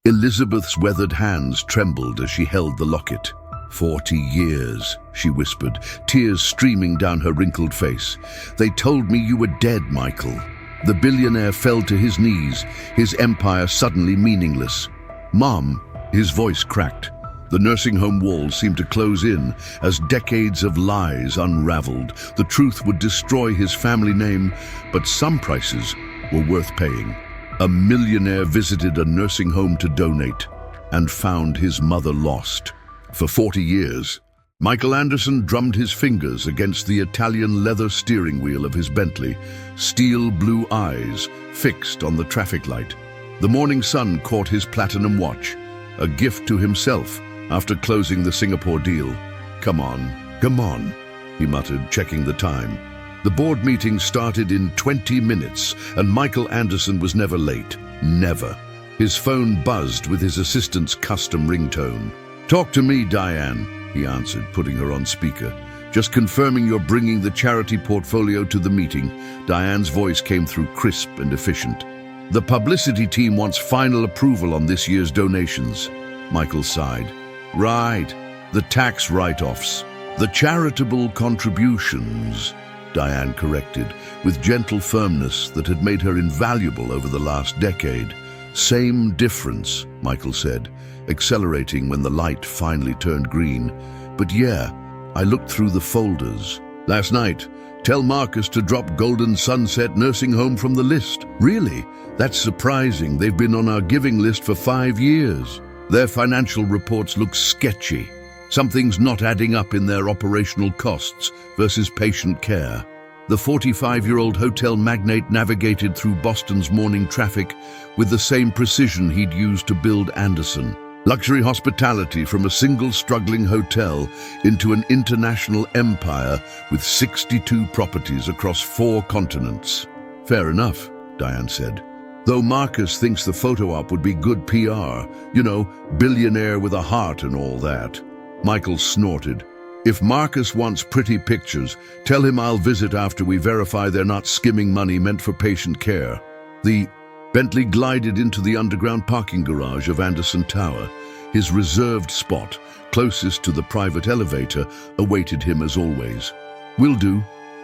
Elizabeth's weathered hands trembled as she held the locket. 40 years, she whispered, tears streaming down her wrinkled face. They told me you were dead, Michael. The billionaire fell to his knees, his empire suddenly meaningless. Mom, his voice cracked. The nursing home walls seemed to close in as decades of lies unraveled. The truth would destroy his family name, but some prices were worth paying. A millionaire visited a nursing home to donate and found his mother lost. For 40 years, Michael Anderson drummed his fingers against the Italian leather steering wheel of his Bentley, steel blue eyes fixed on the traffic light. The morning sun caught his platinum watch, a gift to himself after closing the Singapore deal. Come on, he muttered, checking the time. The board meeting started in 20 minutes, and Michael Anderson was never late. Never. His phone buzzed with his assistant's custom ringtone. "Talk to me, Diane," he answered, putting her on speaker. "Just confirming you're bringing the charity portfolio to the meeting." Diane's voice came through crisp and efficient. "The publicity team wants final approval on this year's donations." Michael sighed. "Right, the tax write-offs. The charitable contributions," Diane corrected, with gentle firmness that had made her invaluable over the last decade. "Same difference," Michael said, accelerating when the light finally turned green. "But yeah, I looked through the folders. Last night, tell Marcus to drop Golden Sunset Nursing Home from the list." "Really? That's surprising. They've been on our giving list for 5 years. Their financial reports look sketchy. Something's not adding up in their operational costs versus patient care." The 45-year-old hotel magnate navigated through Boston's morning traffic with the same precision he'd used to build Anderson. Luxury hospitality from a single struggling hotel into an international empire with 62 properties across 4 continents. "Fair enough," Diane said. "Though Marcus thinks the photo op would be good PR. You know, billionaire with a heart and all that." Michael snorted. "If Marcus wants pretty pictures, tell him I'll visit after we verify they're not skimming money meant for patient care." The Bentley glided into the underground parking garage of Anderson Tower. His reserved spot, closest to the private elevator, awaited him as always. "Will do,"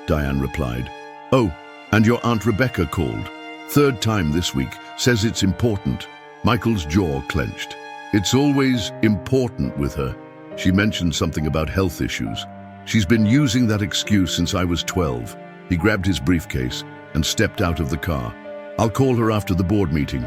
Diane replied. "Oh, and your Aunt Rebecca called. 3rd time this week, says it's important." Michael's jaw clenched. "It's always important with her. She mentioned something about health issues. She's been using that excuse since I was 12. He grabbed his briefcase and stepped out of the car. "I'll call her after the board meeting."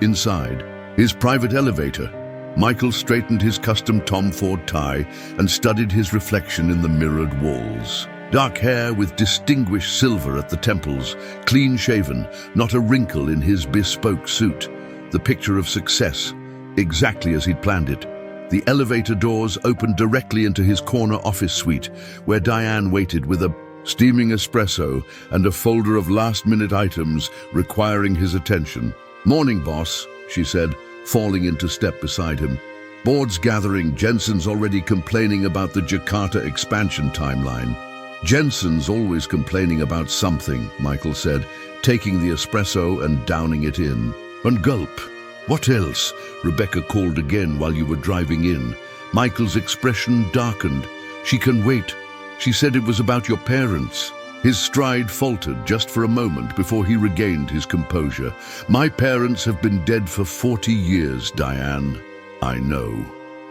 Inside, his private elevator, Michael straightened his custom Tom Ford tie and studied his reflection in the mirrored walls. Dark hair with distinguished silver at the temples, clean-shaven, not a wrinkle in his bespoke suit. The picture of success, exactly as he'd planned it. The elevator doors opened directly into his corner office suite, where Diane waited with a steaming espresso and a folder of last-minute items requiring his attention. "Morning, boss," she said, falling into step beside him. "Board's gathering. Jensen's already complaining about the Jakarta expansion timeline." "Jensen's always complaining about something," Michael said, taking the espresso and downing it in. And gulp. "What else?" Rebecca called again while you were driving in. Michael's expression darkened. "She can wait. She said it was about your parents." His stride faltered just for a moment before he regained his composure. "My parents have been dead for 40 years, Diane." "I know.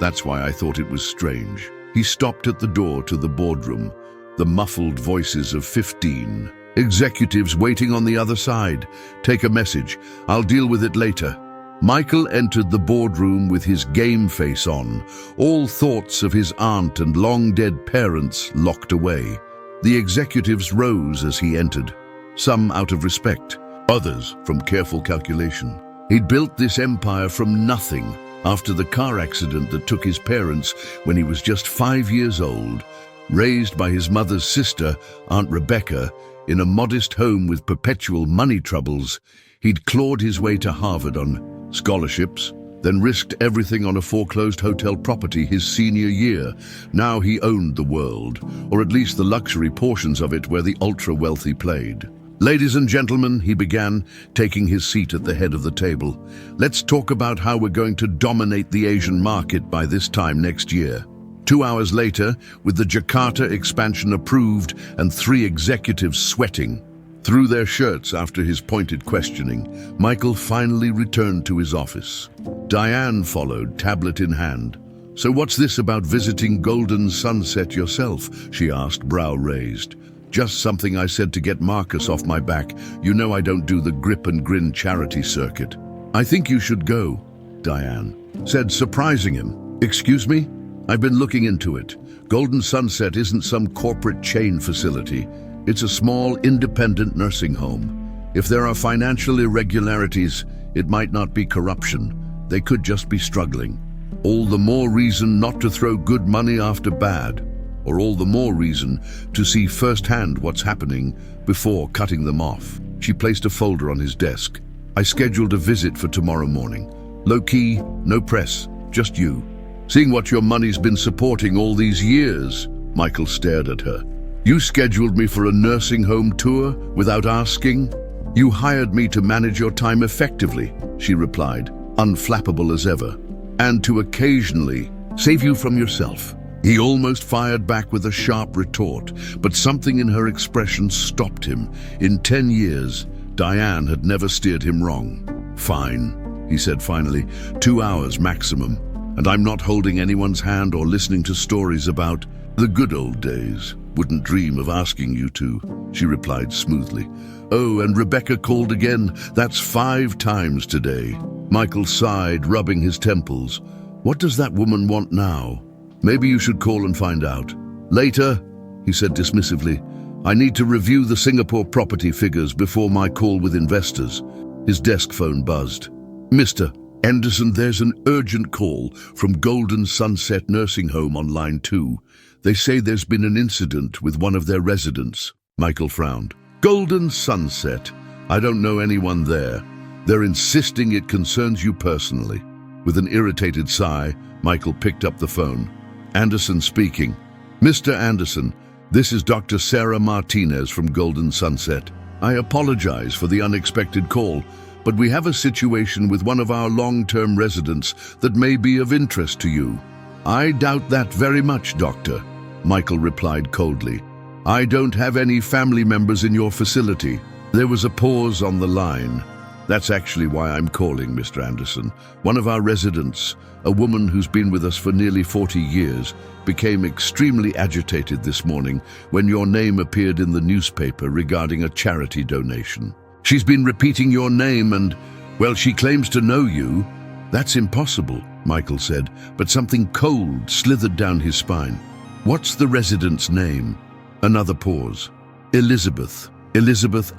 That's why I thought it was strange." He stopped at the door to the boardroom. The muffled voices of 15 executives waiting on the other side. "Take a message. I'll deal with it later." Michael entered the boardroom with his game face on, all thoughts of his aunt and long-dead parents locked away. The executives rose as he entered, some out of respect, others from careful calculation. He'd built this empire from nothing after the car accident that took his parents when he was just 5 years old. Raised by his mother's sister, Aunt Rebecca, in a modest home with perpetual money troubles, he'd clawed his way to Harvard on scholarships, then risked everything on a foreclosed hotel property his senior year. Now he owned the world, or at least the luxury portions of it where the ultra-wealthy played. Ladies and gentlemen, he began, taking his seat at the head of the table. Let's talk about how we're going to dominate the Asian market by this time next year. 2 hours later, with the Jakarta expansion approved and 3 executives sweating through their shirts after his pointed questioning, Michael finally returned to his office. Diane followed, tablet in hand. "So what's this about visiting Golden Sunset yourself?" she asked, brow raised. "Just something I said to get Marcus off my back. You know I don't do the grip and grin charity circuit." "I think you should go," Diane said, surprising him. "Excuse me? I've been looking into it. Golden Sunset isn't some corporate chain facility. It's a small, independent nursing home. If there are financial irregularities, it might not be corruption. They could just be struggling. All the more reason not to throw good money after bad, or all the more reason to see firsthand what's happening before cutting them off." She placed a folder on his desk. "I scheduled a visit for tomorrow morning. Low-key, no press, just you." "Seeing what your money's been supporting all these years," Michael stared at her. "You scheduled me for a nursing home tour without asking?" "You hired me to manage your time effectively," she replied, unflappable as ever, "and to occasionally save you from yourself." He almost fired back with a sharp retort, but something in her expression stopped him. In 10 years, Diane had never steered him wrong. "Fine," he said finally, 2 hours maximum, and I'm not holding anyone's hand or listening to stories about the good old days. "Wouldn't dream of asking you to," she replied smoothly. "Oh, and Rebecca called again. That's 5 times today." Michael sighed, rubbing his temples. "What does that woman want now? Maybe you should call and find out." "Later," he said dismissively. "I need to review the Singapore property figures before my call with investors." His desk phone buzzed. "Mr. Anderson, there's an urgent call from Golden Sunset Nursing Home on line 2. They say there's been an incident with one of their residents." Michael frowned. "Golden Sunset? I don't know anyone there. They're insisting it concerns you personally." With an irritated sigh, Michael picked up the phone. "Anderson speaking." "Mr. Anderson, this is Dr. Sarah Martinez from Golden Sunset. I apologize for the unexpected call, but we have a situation with one of our long-term residents that may be of interest to you." "I doubt that very much, Doctor," Michael replied coldly. "I don't have any family members in your facility." There was a pause on the line. "That's actually why I'm calling, Mr. Anderson. One of our residents, a woman who's been with us for nearly 40 years, became extremely agitated this morning when your name appeared in the newspaper regarding a charity donation. She's been repeating your name and, well, she claims to know you." "That's impossible," Michael said, but something cold slithered down his spine. "What's the resident's name?" Another pause. Elizabeth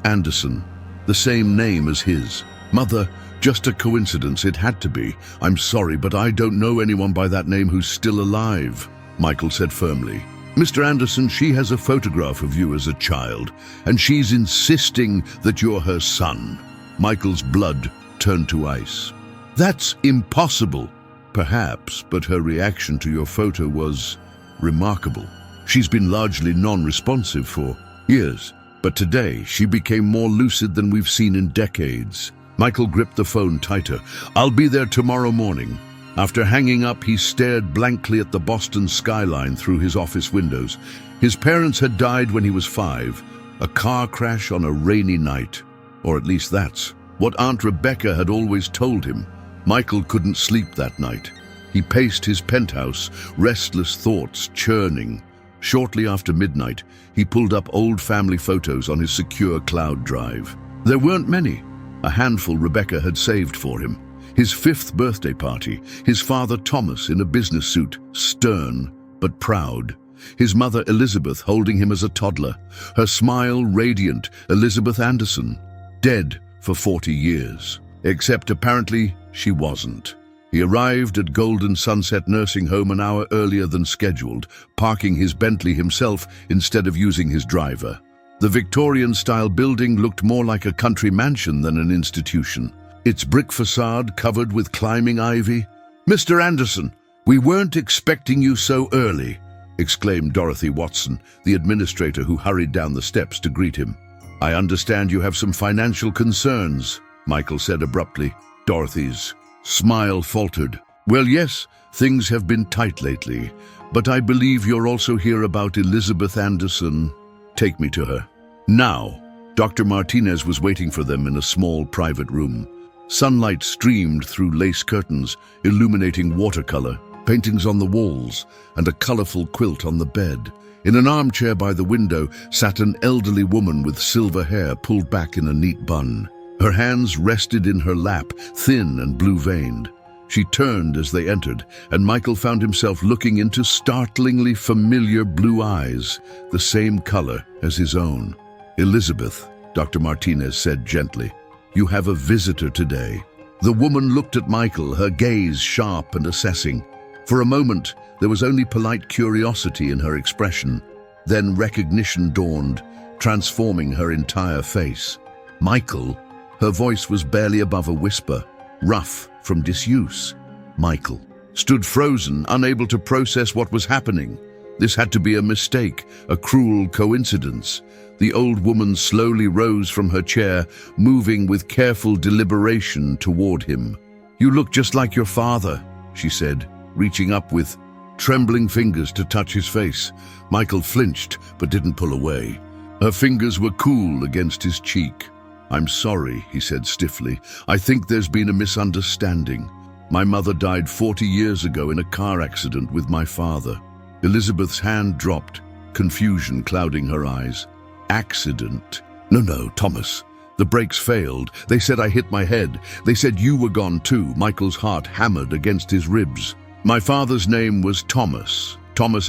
Anderson. The same name as his. "Mother, just a coincidence, it had to be. I'm sorry, but I don't know anyone by that name who's still alive," Michael said firmly. "Mr. Anderson, she has a photograph of you as a child, and she's insisting that you're her son." Michael's blood turned to ice. "That's impossible." "Perhaps, but her reaction to your photo was remarkable. She's been largely non-responsive for years, but today she became more lucid than we've seen in decades." Michael gripped the phone tighter. "I'll be there tomorrow morning." After hanging up, he stared blankly at the Boston skyline through his office windows. His parents had died when he was 5, a car crash on a rainy night. Or at least that's what Aunt Rebecca had always told him. Michael couldn't sleep that night. He paced his penthouse, restless thoughts churning. Shortly after midnight, he pulled up old family photos on his secure cloud drive. There weren't many. A handful Rebecca had saved for him. His 5th birthday party, his father Thomas in a business suit, stern but proud. His mother Elizabeth holding him as a toddler, her smile radiant. Elizabeth Anderson, dead for 40 years. Except apparently she wasn't. He arrived at Golden Sunset Nursing Home an hour earlier than scheduled, parking his Bentley himself instead of using his driver. The Victorian-style building looked more like a country mansion than an institution. Its brick facade covered with climbing ivy. "Mr. Anderson, we weren't expecting you so early," exclaimed Dorothy Watson, the administrator who hurried down the steps to greet him. I understand you have some financial concerns, Michael said abruptly. Dorothy's smile faltered. Well, yes, things have been tight lately, but I believe you're also here about Elizabeth Anderson. Take me to her. Now. Dr. Martinez was waiting for them in a small private room. Sunlight streamed through lace curtains, illuminating watercolor, paintings on the walls, and a colorful quilt on the bed. In an armchair by the window sat an elderly woman with silver hair pulled back in a neat bun. Her hands rested in her lap, thin and blue-veined. She turned as they entered, and Michael found himself looking into startlingly familiar blue eyes, the same color as his own. Elizabeth, Dr. Martinez said gently, you have a visitor today. The woman looked at Michael, her gaze sharp and assessing. For a moment, there was only polite curiosity in her expression. Then recognition dawned, transforming her entire face. Michael, her voice was barely above a whisper, rough from disuse. Michael stood frozen, unable to process what was happening. This had to be a mistake, a cruel coincidence. The old woman slowly rose from her chair, moving with careful deliberation toward him. You look just like your father, she said, reaching up with trembling fingers to touch his face. Michael flinched, but didn't pull away. Her fingers were cool against his cheek. I'm sorry, he said stiffly. I think there's been a misunderstanding. My mother died 40 years ago in a car accident with my father. Elizabeth's hand dropped, confusion clouding her eyes. Accident? No, Thomas. The brakes failed. They said I hit my head. They said you were gone too. Michael's heart hammered against his ribs. My father's name was Thomas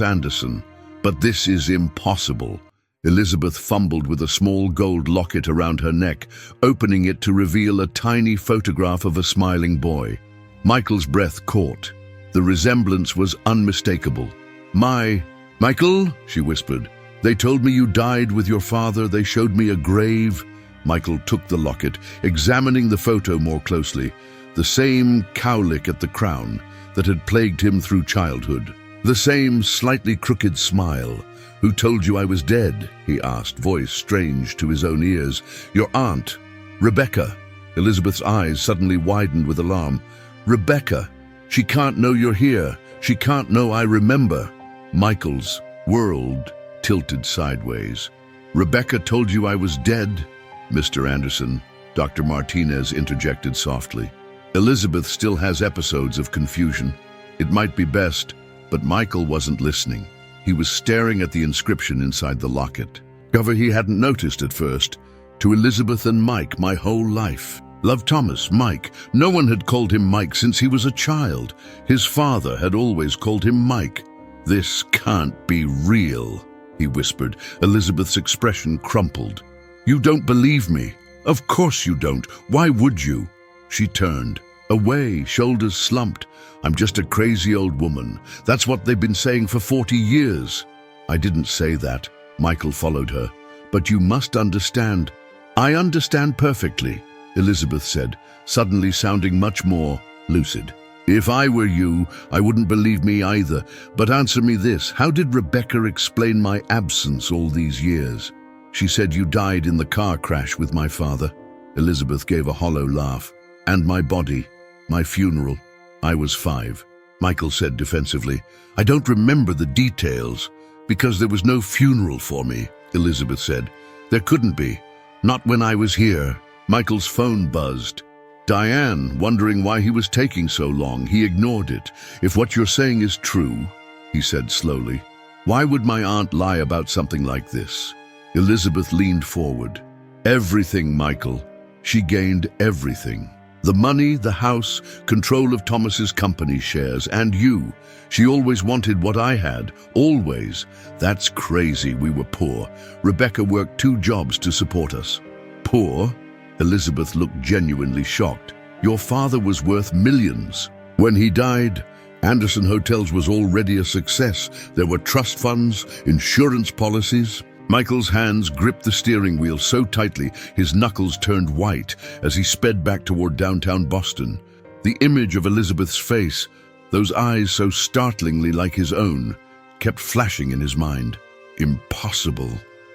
Anderson. But this is impossible. Elizabeth fumbled with a small gold locket around her neck, opening it to reveal a tiny photograph of a smiling boy. Michael's breath caught. The resemblance was unmistakable. Michael, she whispered. They told me you died with your father. They showed me a grave. Michael took the locket, examining the photo more closely. The same cowlick at the crown that had plagued him through childhood. The same slightly crooked smile. Who told you I was dead? He asked, voice strange to his own ears. Your aunt, Rebecca. Elizabeth's eyes suddenly widened with alarm. Rebecca, she can't know you're here. She can't know I remember. Michael's world tilted sideways. Rebecca told you I was dead, Mr. Anderson, Dr. Martinez interjected softly. Elizabeth still has episodes of confusion. It might be best, but Michael wasn't listening. He was staring at the inscription inside the locket. Cover he hadn't noticed at first. To Elizabeth and Mike, my whole life. Love Thomas, Mike. No one had called him Mike since he was a child. His father had always called him Mike. This can't be real, he whispered. Elizabeth's expression crumpled. You don't believe me. Of course you don't. Why would you? She turned away, shoulders slumped. I'm just a crazy old woman. That's what they've been saying for 40 years. I didn't say that. Michael followed her. But you must understand. I understand perfectly, Elizabeth said, suddenly sounding much more lucid. If I were you, I wouldn't believe me either. But answer me this. How did Rebecca explain my absence all these years? She said you died in the car crash with my father. Elizabeth gave a hollow laugh. And my body, my funeral. I was 5. Michael said defensively. I don't remember the details because there was no funeral for me, Elizabeth said. There couldn't be. Not when I was here. Michael's phone buzzed. Diane, wondering why he was taking so long, he ignored it. If what you're saying is true, he said slowly, why would my aunt lie about something like this? Elizabeth leaned forward. Everything, Michael. She gained everything. The money, the house, control of Thomas's company shares, and you. She always wanted what I had, always. That's crazy, we were poor. Rebecca worked 2 jobs to support us. Poor? Elizabeth looked genuinely shocked. Your father was worth millions. When he died, Anderson Hotels was already a success. There were trust funds, insurance policies. Michael's hands gripped the steering wheel so tightly his knuckles turned white as he sped back toward downtown Boston. The image of Elizabeth's face, those eyes so startlingly like his own, kept flashing in his mind. Impossible,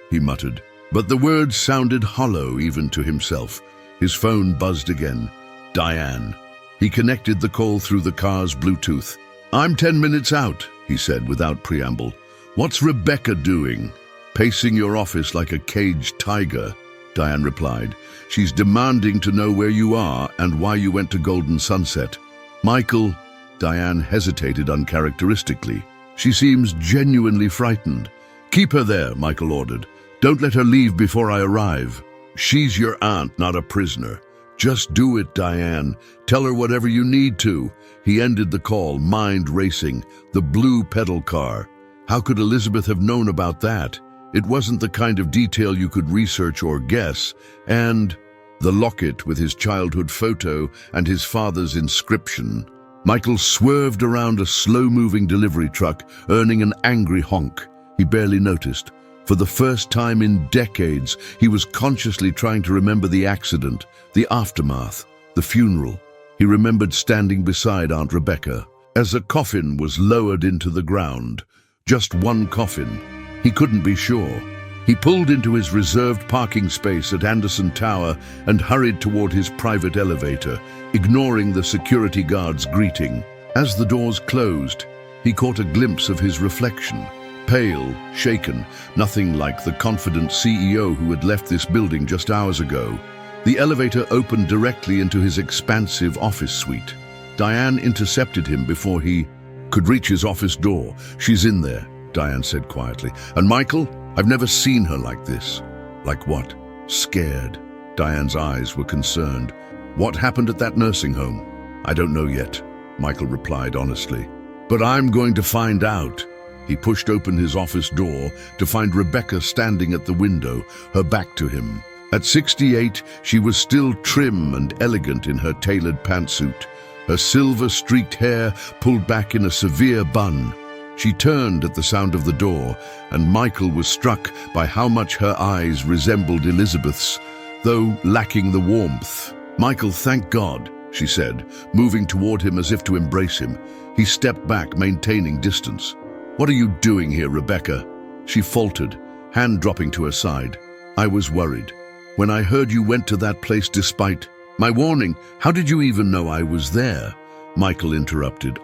he muttered. But the words sounded hollow even to himself. His phone buzzed again. Diane. He connected the call through the car's Bluetooth. "I'm 10 minutes out," he said without preamble. "What's Rebecca doing?" "Pacing your office like a caged tiger," Diane replied. "She's demanding to know where you are and why you went to Golden Sunset." "Michael," Diane hesitated uncharacteristically. "She seems genuinely frightened." "Keep her there," Michael ordered. "Don't let her leave before I arrive." "She's your aunt, not a prisoner." "Just do it, Diane. Tell her whatever you need to." He ended the call, mind racing. The blue pedal car. How could Elizabeth have known about that? It wasn't the kind of detail you could research or guess. And the locket with his childhood photo and his father's inscription. Michael swerved around a slow-moving delivery truck, earning an angry honk. He barely noticed. For the first time in decades, he was consciously trying to remember the accident, the aftermath, the funeral. He remembered standing beside Aunt Rebecca as a coffin was lowered into the ground. Just one coffin. He couldn't be sure. He pulled into his reserved parking space at Anderson Tower and hurried toward his private elevator, ignoring the security guard's greeting. As the doors closed, he caught a glimpse of his reflection. Pale, shaken, nothing like the confident CEO who had left this building just hours ago. The elevator opened directly into his expansive office suite. Diane intercepted him before he could reach his office door. "She's in there," Diane said quietly. "And Michael, I've never seen her like this." "Like what?" "Scared." Diane's eyes were concerned. "What happened at that nursing home?" "I don't know yet," Michael replied honestly. "But I'm going to find out." He pushed open his office door to find Rebecca standing at the window, her back to him. At 68, she was still trim and elegant in her tailored pantsuit, her silver-streaked hair pulled back in a severe bun. She turned at the sound of the door, and Michael was struck by how much her eyes resembled Elizabeth's, though lacking the warmth. "Michael, thank God," she said, moving toward him as if to embrace him. He stepped back, maintaining distance. "What are you doing here, Rebecca?" She faltered, hand dropping to her side. "I was worried. When I heard you went to that place despite my warning, how did you even know I was there?" Michael interrupted.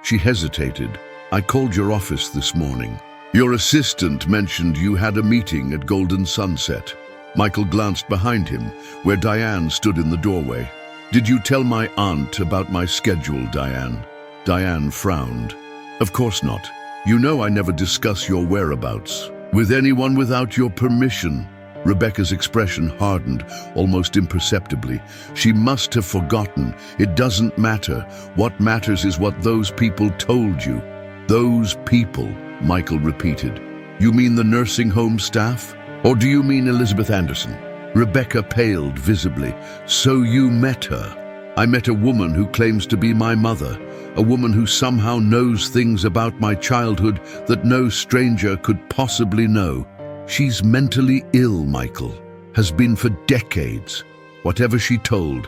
She hesitated. "I called your office this morning. Your assistant mentioned you had a meeting at Golden Sunset." Michael glanced behind him, where Diane stood in the doorway. "Did you tell my aunt about my schedule, Diane?" Diane frowned. "Of course not. You know I never discuss your whereabouts with anyone without your permission." Rebecca's expression hardened, almost imperceptibly. She must have forgotten. "It doesn't matter. What matters is what those people told you." "Those people," Michael repeated. "You mean the nursing home staff? Or do you mean Elizabeth Anderson?" Rebecca paled visibly. "So you met her?" "I met a woman who claims to be my mother. A woman who somehow knows things about my childhood that no stranger could possibly know. She's mentally ill, Michael. Has been for decades. Whatever she told.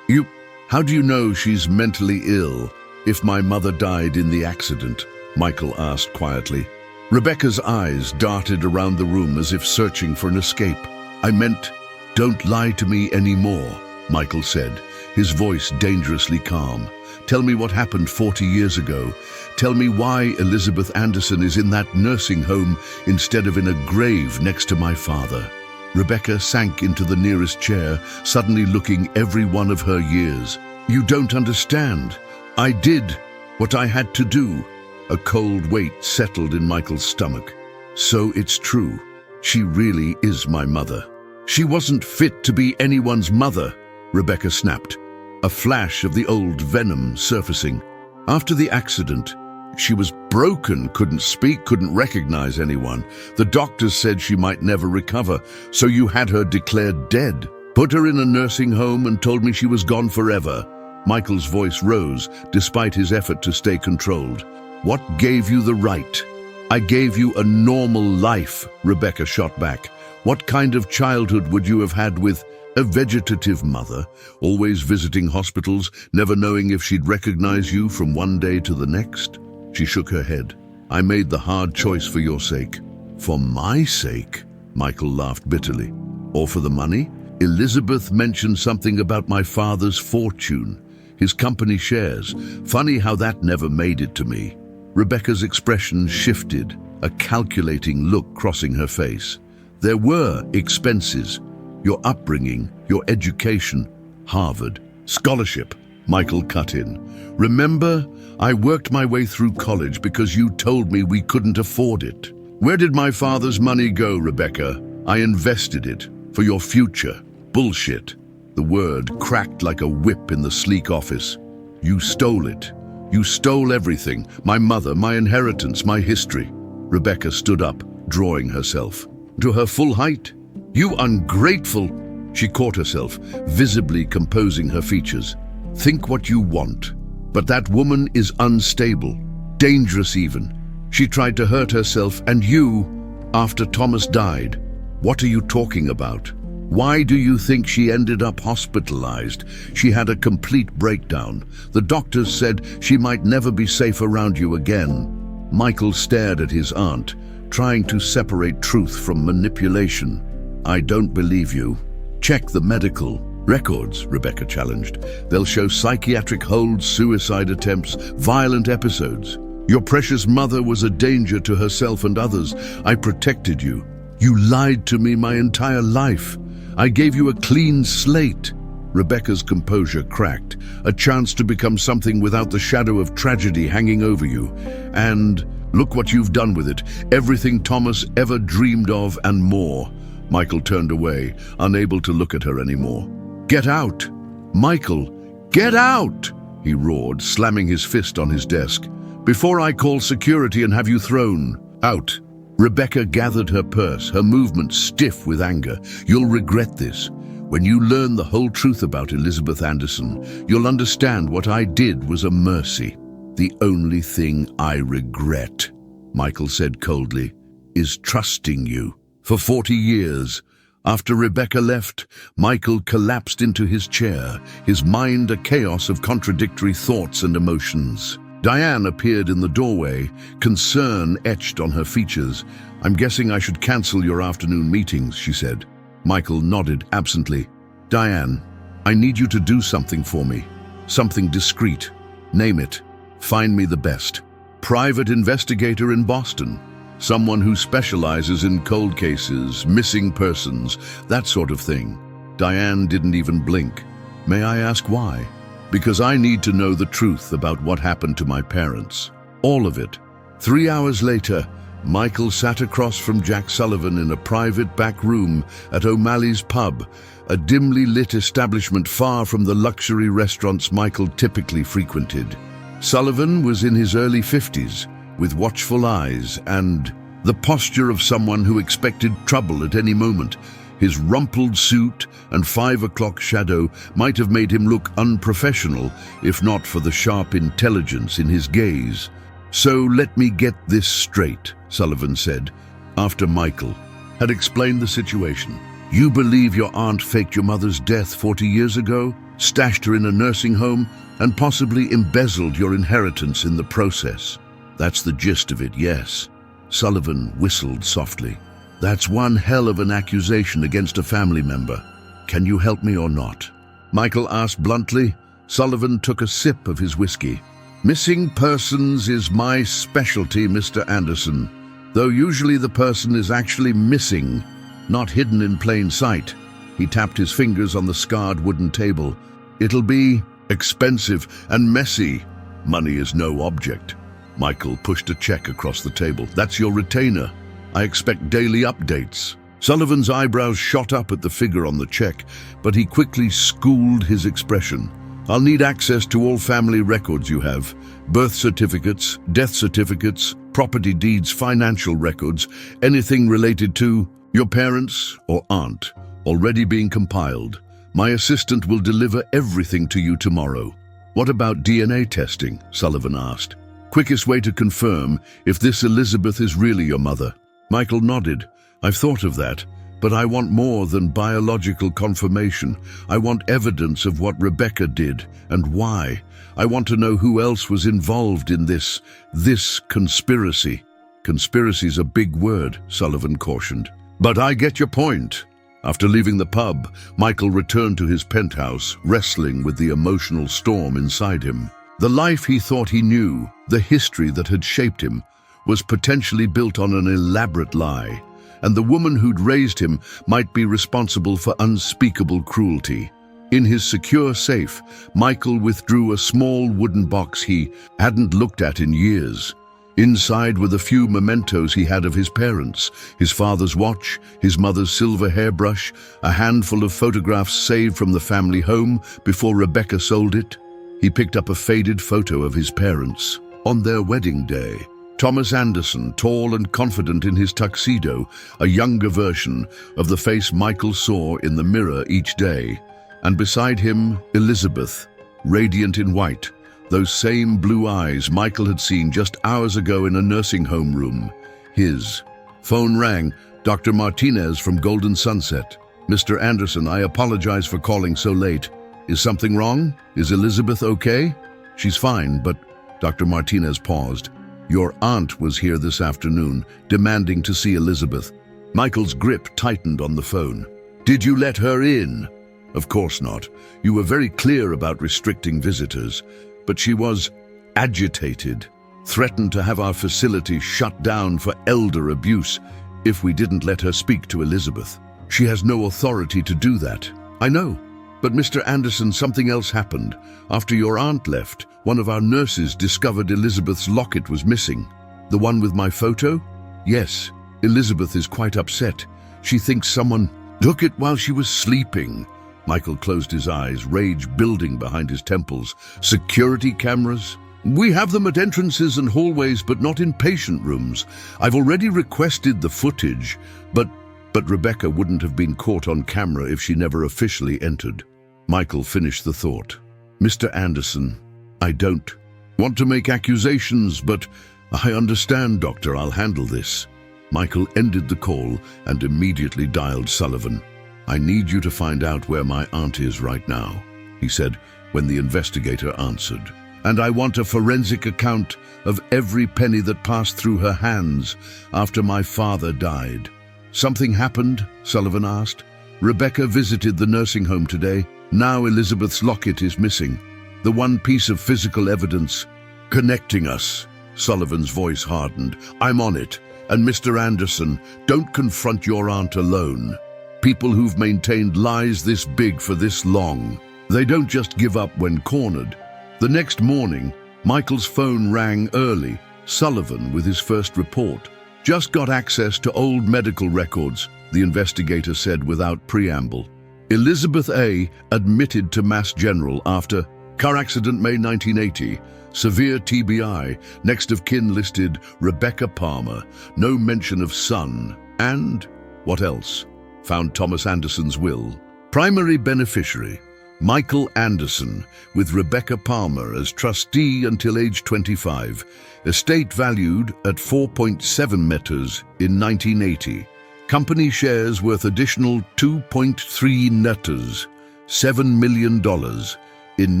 How do you know she's mentally ill if my mother died in the accident?" Michael asked quietly. Rebecca's eyes darted around the room as if searching for an escape. "I meant, don't lie to me anymore," Michael said, his voice dangerously calm. "Tell me what happened 40 years ago. Tell me why Elizabeth Anderson is in that nursing home instead of in a grave next to my father." Rebecca sank into the nearest chair, suddenly looking every one of her years. "You don't understand. I did what I had to do." A cold weight settled in Michael's stomach. "So it's true. She really is my mother." "She wasn't fit to be anyone's mother," Rebecca snapped, a flash of the old venom surfacing. "After the accident, she was broken, couldn't speak, couldn't recognize anyone. The doctors said she might never recover, so you had her declared dead. Put her in a nursing home and told me she was gone forever." Michael's voice rose, despite his effort to stay controlled. "What gave you the right?" "I gave you a normal life," Rebecca shot back. "What kind of childhood would you have had with a vegetative mother, always visiting hospitals, never knowing if she'd recognize you from one day to the next?" She shook her head. "I made the hard choice for your sake." "For my sake?" Michael laughed bitterly. Or for the money? Elizabeth mentioned something about my father's fortune, his company shares. Funny how that never made it to me. Rebecca's expression shifted, a calculating look crossing her face. There were expenses. Your upbringing, your education, Harvard, scholarship. Michael cut in. Remember, I worked my way through college because you told me we couldn't afford it. Where did my father's money go, Rebecca? I invested it for your future. Bullshit. The word cracked like a whip in the sleek office. You stole it. You stole everything. My mother, my inheritance, my history. Rebecca stood up, drawing herself to her full height. You ungrateful! She caught herself, visibly composing her features. Think what you want. But that woman is unstable, dangerous even. She tried to hurt herself and you, after Thomas died. What are you talking about? Why do you think she ended up hospitalized? She had a complete breakdown. The doctors said she might never be safe around you again. Michael stared at his aunt, trying to separate truth from manipulation. I don't believe you. Check the medical records, Rebecca challenged. They'll show psychiatric holds, suicide attempts, violent episodes. Your precious mother was a danger to herself and others. I protected you. You lied to me my entire life. I gave you a clean slate. Rebecca's composure cracked, a chance to become something without the shadow of tragedy hanging over you. And look what you've done with it. Everything Thomas ever dreamed of and more. Michael turned away, unable to look at her anymore. Get out! Michael, get out! He roared, slamming his fist on his desk. Before I call security and have you thrown out. Rebecca gathered her purse, her movement stiff with anger. You'll regret this. When you learn the whole truth about Elizabeth Anderson, you'll understand what I did was a mercy. The only thing I regret, Michael said coldly, is trusting you. For 40 years, after Rebecca left, Michael collapsed into his chair, his mind a chaos of contradictory thoughts and emotions. Diane appeared in the doorway, concern etched on her features. I'm guessing I should cancel your afternoon meetings, she said. Michael nodded absently. Diane, I need you to do something for me. Something discreet. Name it. Find me the best. Private investigator in Boston. Someone who specializes in cold cases, missing persons, that sort of thing. Diane didn't even blink. May I ask why? Because I need to know the truth about what happened to my parents. All of it. 3 hours later, Michael sat across from Jack Sullivan in a private back room at O'Malley's pub, a dimly lit establishment far from the luxury restaurants Michael typically frequented. Sullivan was in his early 50s, with watchful eyes and the posture of someone who expected trouble at any moment. His rumpled suit and 5 o'clock shadow might have made him look unprofessional, if not for the sharp intelligence in his gaze. So let me get this straight, Sullivan said, after Michael had explained the situation. You believe your aunt faked your mother's death 40 years ago, stashed her in a nursing home, and possibly embezzled your inheritance in the process. That's the gist of it, yes. Sullivan whistled softly. That's one hell of an accusation against a family member. Can you help me or not? Michael asked bluntly. Sullivan took a sip of his whiskey. Missing persons is my specialty, Mr. Anderson, though usually the person is actually missing, not hidden in plain sight. He tapped his fingers on the scarred wooden table. It'll be expensive and messy. Money is no object. Michael pushed a check across the table. That's your retainer. I expect daily updates. Sullivan's eyebrows shot up at the figure on the check, but he quickly schooled his expression. I'll need access to all family records you have. Birth certificates, death certificates, property deeds, financial records, anything related to your parents or aunt, already being compiled. My assistant will deliver everything to you tomorrow. What about DNA testing? Sullivan asked. Quickest way to confirm if this Elizabeth is really your mother. Michael nodded. I've thought of that, but I want more than biological confirmation. I want evidence of what Rebecca did and why. I want to know who else was involved in this conspiracy. Conspiracy's a big word, Sullivan cautioned. But I get your point. After leaving the pub, Michael returned to his penthouse, wrestling with the emotional storm inside him. The life he thought he knew, the history that had shaped him, was potentially built on an elaborate lie, and the woman who'd raised him might be responsible for unspeakable cruelty. In his secure safe, Michael withdrew a small wooden box he hadn't looked at in years. Inside were the few mementos he had of his parents, his father's watch, his mother's silver hairbrush, a handful of photographs saved from the family home before Rebecca sold it. He picked up a faded photo of his parents on their wedding day. Thomas Anderson, tall and confident in his tuxedo, a younger version of the face Michael saw in the mirror each day. And beside him, Elizabeth, radiant in white, those same blue eyes Michael had seen just hours ago in a nursing home room. His phone rang. Dr. Martinez from Golden Sunset. Mr. Anderson, I apologize for calling so late. Is something wrong? Is Elizabeth okay? She's fine, but Dr. Martinez paused. Your aunt was here this afternoon, demanding to see Elizabeth. Michael's grip tightened on the phone. Did you let her in? Of course not. You were very clear about restricting visitors. But she was agitated, threatened to have our facility shut down for elder abuse if we didn't let her speak to Elizabeth. She has no authority to do that. I know. But Mr. Anderson, something else happened. After your aunt left, one of our nurses discovered Elizabeth's locket was missing. The one with my photo? Yes. Elizabeth is quite upset. She thinks someone took it while she was sleeping. Michael closed his eyes, rage building behind his temples. Security cameras? We have them at entrances and hallways, but not in patient rooms. I've already requested the footage, but Rebecca wouldn't have been caught on camera if she never officially entered. Michael finished the thought. Mr. Anderson, I don't want to make accusations, but I understand, Doctor. I'll handle this. Michael ended the call and immediately dialed Sullivan. I need you to find out where my aunt is right now, he said when the investigator answered. And I want a forensic account of every penny that passed through her hands after my father died. Something happened? Sullivan asked. Rebecca visited the nursing home today. Now Elizabeth's locket is missing. The one piece of physical evidence connecting us. Sullivan's voice hardened. I'm on it. And Mr. Anderson, don't confront your aunt alone. People who've maintained lies this big for this long, they don't just give up when cornered. The next morning, Michael's phone rang early. Sullivan with his first report. Just got access to old medical records, the investigator said without preamble. Elizabeth A. admitted to Mass General after car accident May 1980, severe TBI, next of kin listed Rebecca Palmer, no mention of son, and what else? Found Thomas Anderson's will. Primary beneficiary, Michael Anderson, with Rebecca Palmer as trustee until age 25. Estate valued at 4.7 meters in 1980. Company shares worth additional 2.3 netters, $7 million. In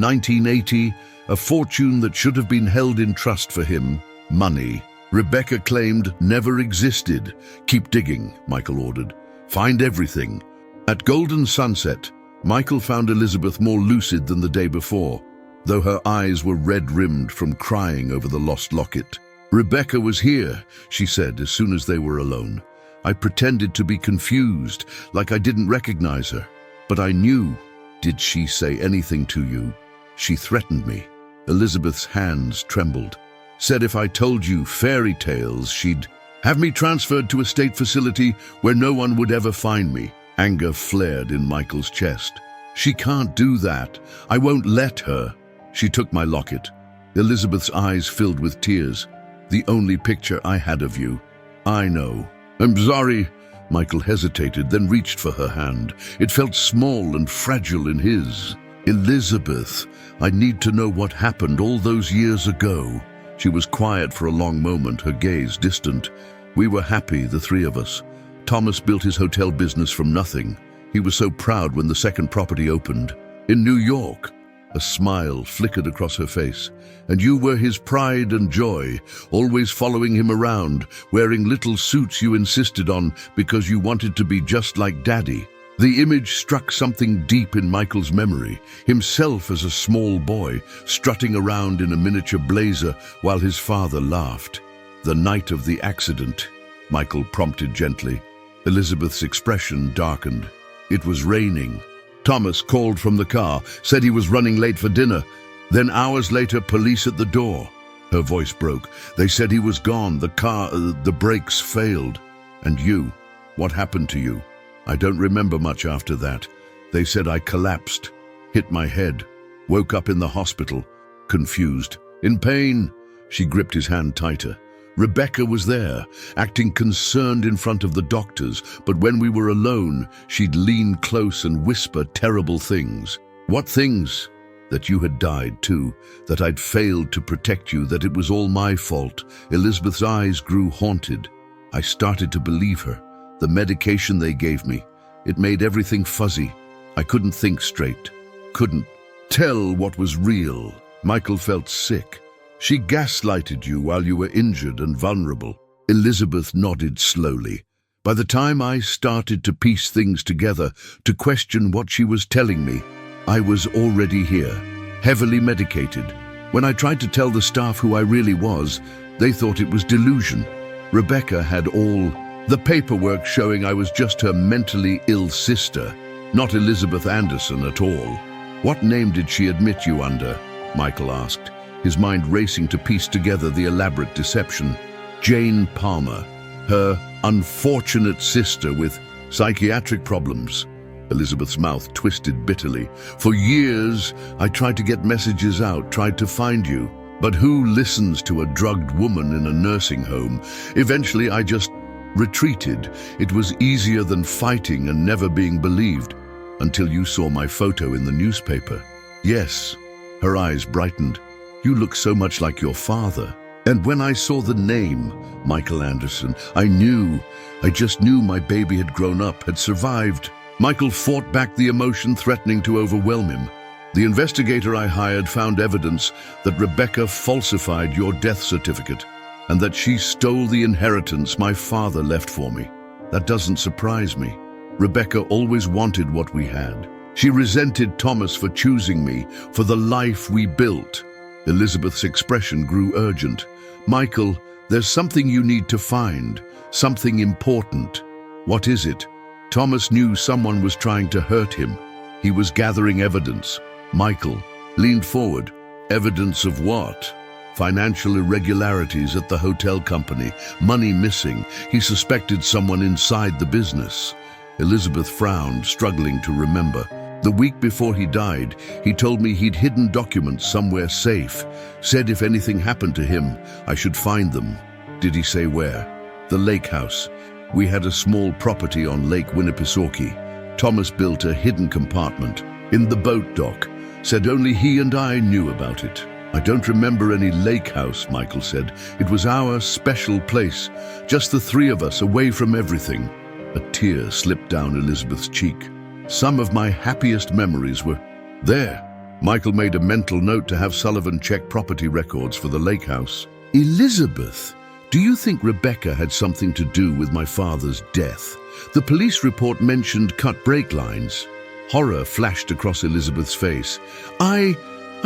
1980, a fortune that should have been held in trust for him, money. Rebecca claimed never existed. Keep digging, Michael ordered. Find everything. At Golden Sunset, Michael found Elizabeth more lucid than the day before, though her eyes were red-rimmed from crying over the lost locket. Rebecca was here, she said as soon as they were alone. I pretended to be confused, like I didn't recognize her. But I knew. Did she say anything to you? She threatened me. Elizabeth's hands trembled. Said if I told you fairy tales, she'd have me transferred to a state facility where no one would ever find me. Anger flared in Michael's chest. She can't do that. I won't let her. She took my locket. Elizabeth's eyes filled with tears. The only picture I had of you. I know. I'm sorry. Michael hesitated, then reached for her hand. It felt small and fragile in his. Elizabeth, I need to know what happened all those years ago. She was quiet for a long moment, her gaze distant. We were happy, the three of us. Thomas built his hotel business from nothing. He was so proud when the second property opened. In New York. A smile flickered across her face. And you were his pride and joy, always following him around, wearing little suits you insisted on because you wanted to be just like Daddy. The image struck something deep in Michael's memory, himself as a small boy, strutting around in a miniature blazer while his father laughed. The night of the accident, Michael prompted gently. Elizabeth's expression darkened. It was raining. Thomas called from the car, said he was running late for dinner. Then hours later, police at the door. Her voice broke. They said he was gone. The brakes failed. And you, what happened to you? I don't remember much after that. They said I collapsed, hit my head, woke up in the hospital, confused, in pain. She gripped his hand tighter. Rebecca was there, acting concerned in front of the doctors, but when we were alone, she'd lean close and whisper terrible things. What things? That you had died too, that I'd failed to protect you, that it was all my fault. Elizabeth's eyes grew haunted. I started to believe her. The medication they gave me, it made everything fuzzy. I couldn't think straight, couldn't tell what was real. Michael felt sick. She gaslighted you while you were injured and vulnerable. Elizabeth nodded slowly. By the time I started to piece things together, to question what she was telling me, I was already here, heavily medicated. When I tried to tell the staff who I really was, they thought it was delusion. Rebecca had all the paperwork showing I was just her mentally ill sister, not Elizabeth Anderson at all. What name did she admit you under? Michael asked, his mind racing to piece together the elaborate deception. Jane Palmer, her unfortunate sister with psychiatric problems. Elizabeth's mouth twisted bitterly. For years, I tried to get messages out, tried to find you. But who listens to a drugged woman in a nursing home? Eventually, I just retreated. It was easier than fighting and never being believed, until you saw my photo in the newspaper. Yes, her eyes brightened. You look so much like your father. And when I saw the name, Michael Anderson, I just knew my baby had grown up, had survived. Michael fought back the emotion threatening to overwhelm him. The investigator I hired found evidence that Rebecca falsified your death certificate, and that she stole the inheritance my father left for me. That doesn't surprise me. Rebecca always wanted what we had. She resented Thomas for choosing me, for the life we built. Elizabeth's expression grew urgent. Michael, there's something you need to find, something important. What is it? Thomas knew someone was trying to hurt him. He was gathering evidence. Michael leaned forward. Evidence of what? Financial irregularities at the hotel company, money missing. He suspected someone inside the business. Elizabeth frowned, struggling to remember. The week before he died, he told me he'd hidden documents somewhere safe, said if anything happened to him, I should find them. Did he say where? The lake house. We had a small property on Lake Winnipesaukee. Thomas built a hidden compartment in the boat dock, said only he and I knew about it. I don't remember any lake house, Michael said. It was our special place, just the three of us away from everything. A tear slipped down Elizabeth's cheek. Some of my happiest memories were there. Michael made a mental note to have Sullivan check property records for the lake house. Elizabeth, do you think Rebecca had something to do with my father's death? The police report mentioned cut brake lines. Horror flashed across Elizabeth's face. I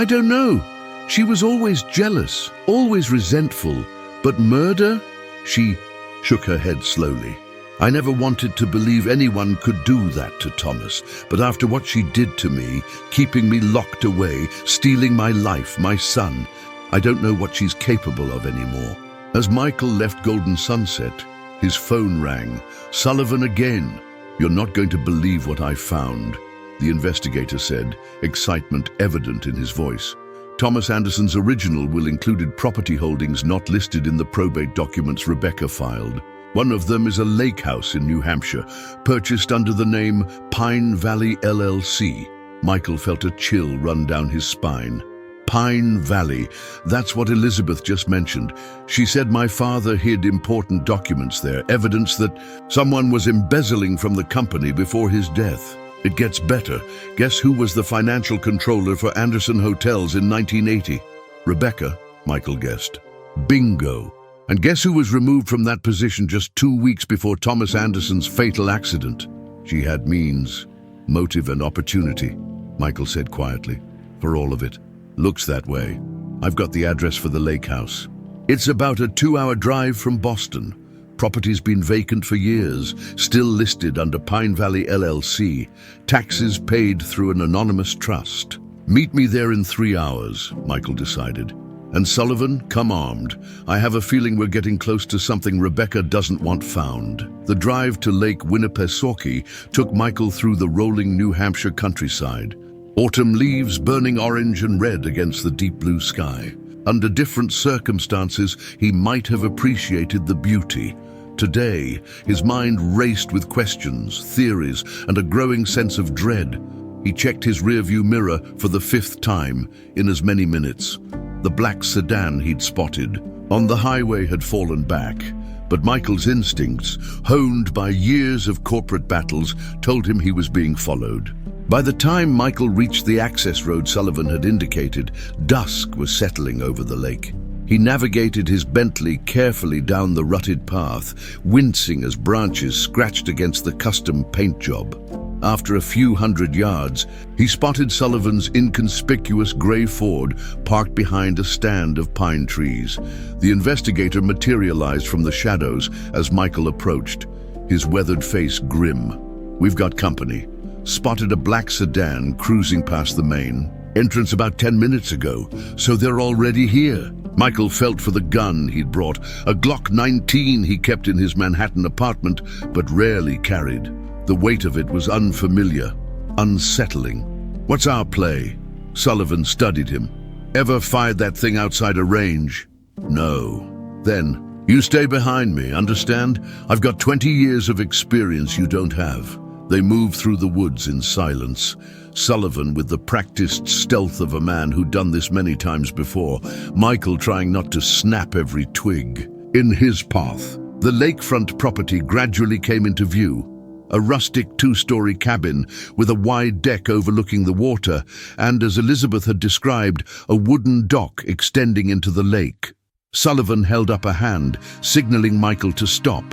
don't know. She was always jealous, always resentful. But murder? She shook her head slowly. I never wanted to believe anyone could do that to Thomas, but after what she did to me, keeping me locked away, stealing my life, my son, I don't know what she's capable of anymore. As Michael left Golden Sunset, his phone rang. Sullivan again. You're not going to believe what I found, the investigator said, excitement evident in his voice. Thomas Anderson's original will included property holdings not listed in the probate documents Rebecca filed. One of them is a lake house in New Hampshire, purchased under the name Pine Valley LLC. Michael felt a chill run down his spine. Pine Valley, that's what Elizabeth just mentioned. She said my father hid important documents there, evidence that someone was embezzling from the company before his death. It gets better. Guess who was the financial controller for Anderson Hotels in 1980? Rebecca, Michael guessed. Bingo. And guess who was removed from that position just 2 weeks before Thomas Anderson's fatal accident? She had means, motive and opportunity, Michael said quietly. For all of it. Looks that way. I've got the address for the lake house. It's about a 2-hour drive from Boston. Property's been vacant for years, still listed under Pine Valley LLC. Taxes paid through an anonymous trust. Meet me there in 3 hours, Michael decided. And Sullivan, come armed. I have a feeling we're getting close to something Rebecca doesn't want found. The drive to Lake Winnipesaukee took Michael through the rolling New Hampshire countryside. Autumn leaves burning orange and red against the deep blue sky. Under different circumstances, he might have appreciated the beauty. Today, his mind raced with questions, theories, and a growing sense of dread. He checked his rearview mirror for the 5th time in as many minutes. The black sedan he'd spotted on the highway had fallen back, but Michael's instincts, honed by years of corporate battles, told him he was being followed. By the time Michael reached the access road Sullivan had indicated, dusk was settling over the lake. He navigated his Bentley carefully down the rutted path, wincing as branches scratched against the custom paint job. After a few hundred yards, he spotted Sullivan's inconspicuous gray Ford parked behind a stand of pine trees. The investigator materialized from the shadows as Michael approached, his weathered face grim. We've got company. Spotted a black sedan cruising past the main. Entrance about 10 minutes ago, so they're already here. Michael felt for the gun he'd brought, a Glock 19 he kept in his Manhattan apartment, but rarely carried. The weight of it was unfamiliar, unsettling. What's our play? Sullivan studied him. Ever fired that thing outside a range? No. Then, you stay behind me, understand? I've got 20 years of experience you don't have. They moved through the woods in silence. Sullivan with the practiced stealth of a man who'd done this many times before, Michael trying not to snap every twig. In his path, the lakefront property gradually came into view. A rustic 2-story cabin with a wide deck overlooking the water, and, as Elizabeth had described, a wooden dock extending into the lake. Sullivan held up a hand, signaling Michael to stop.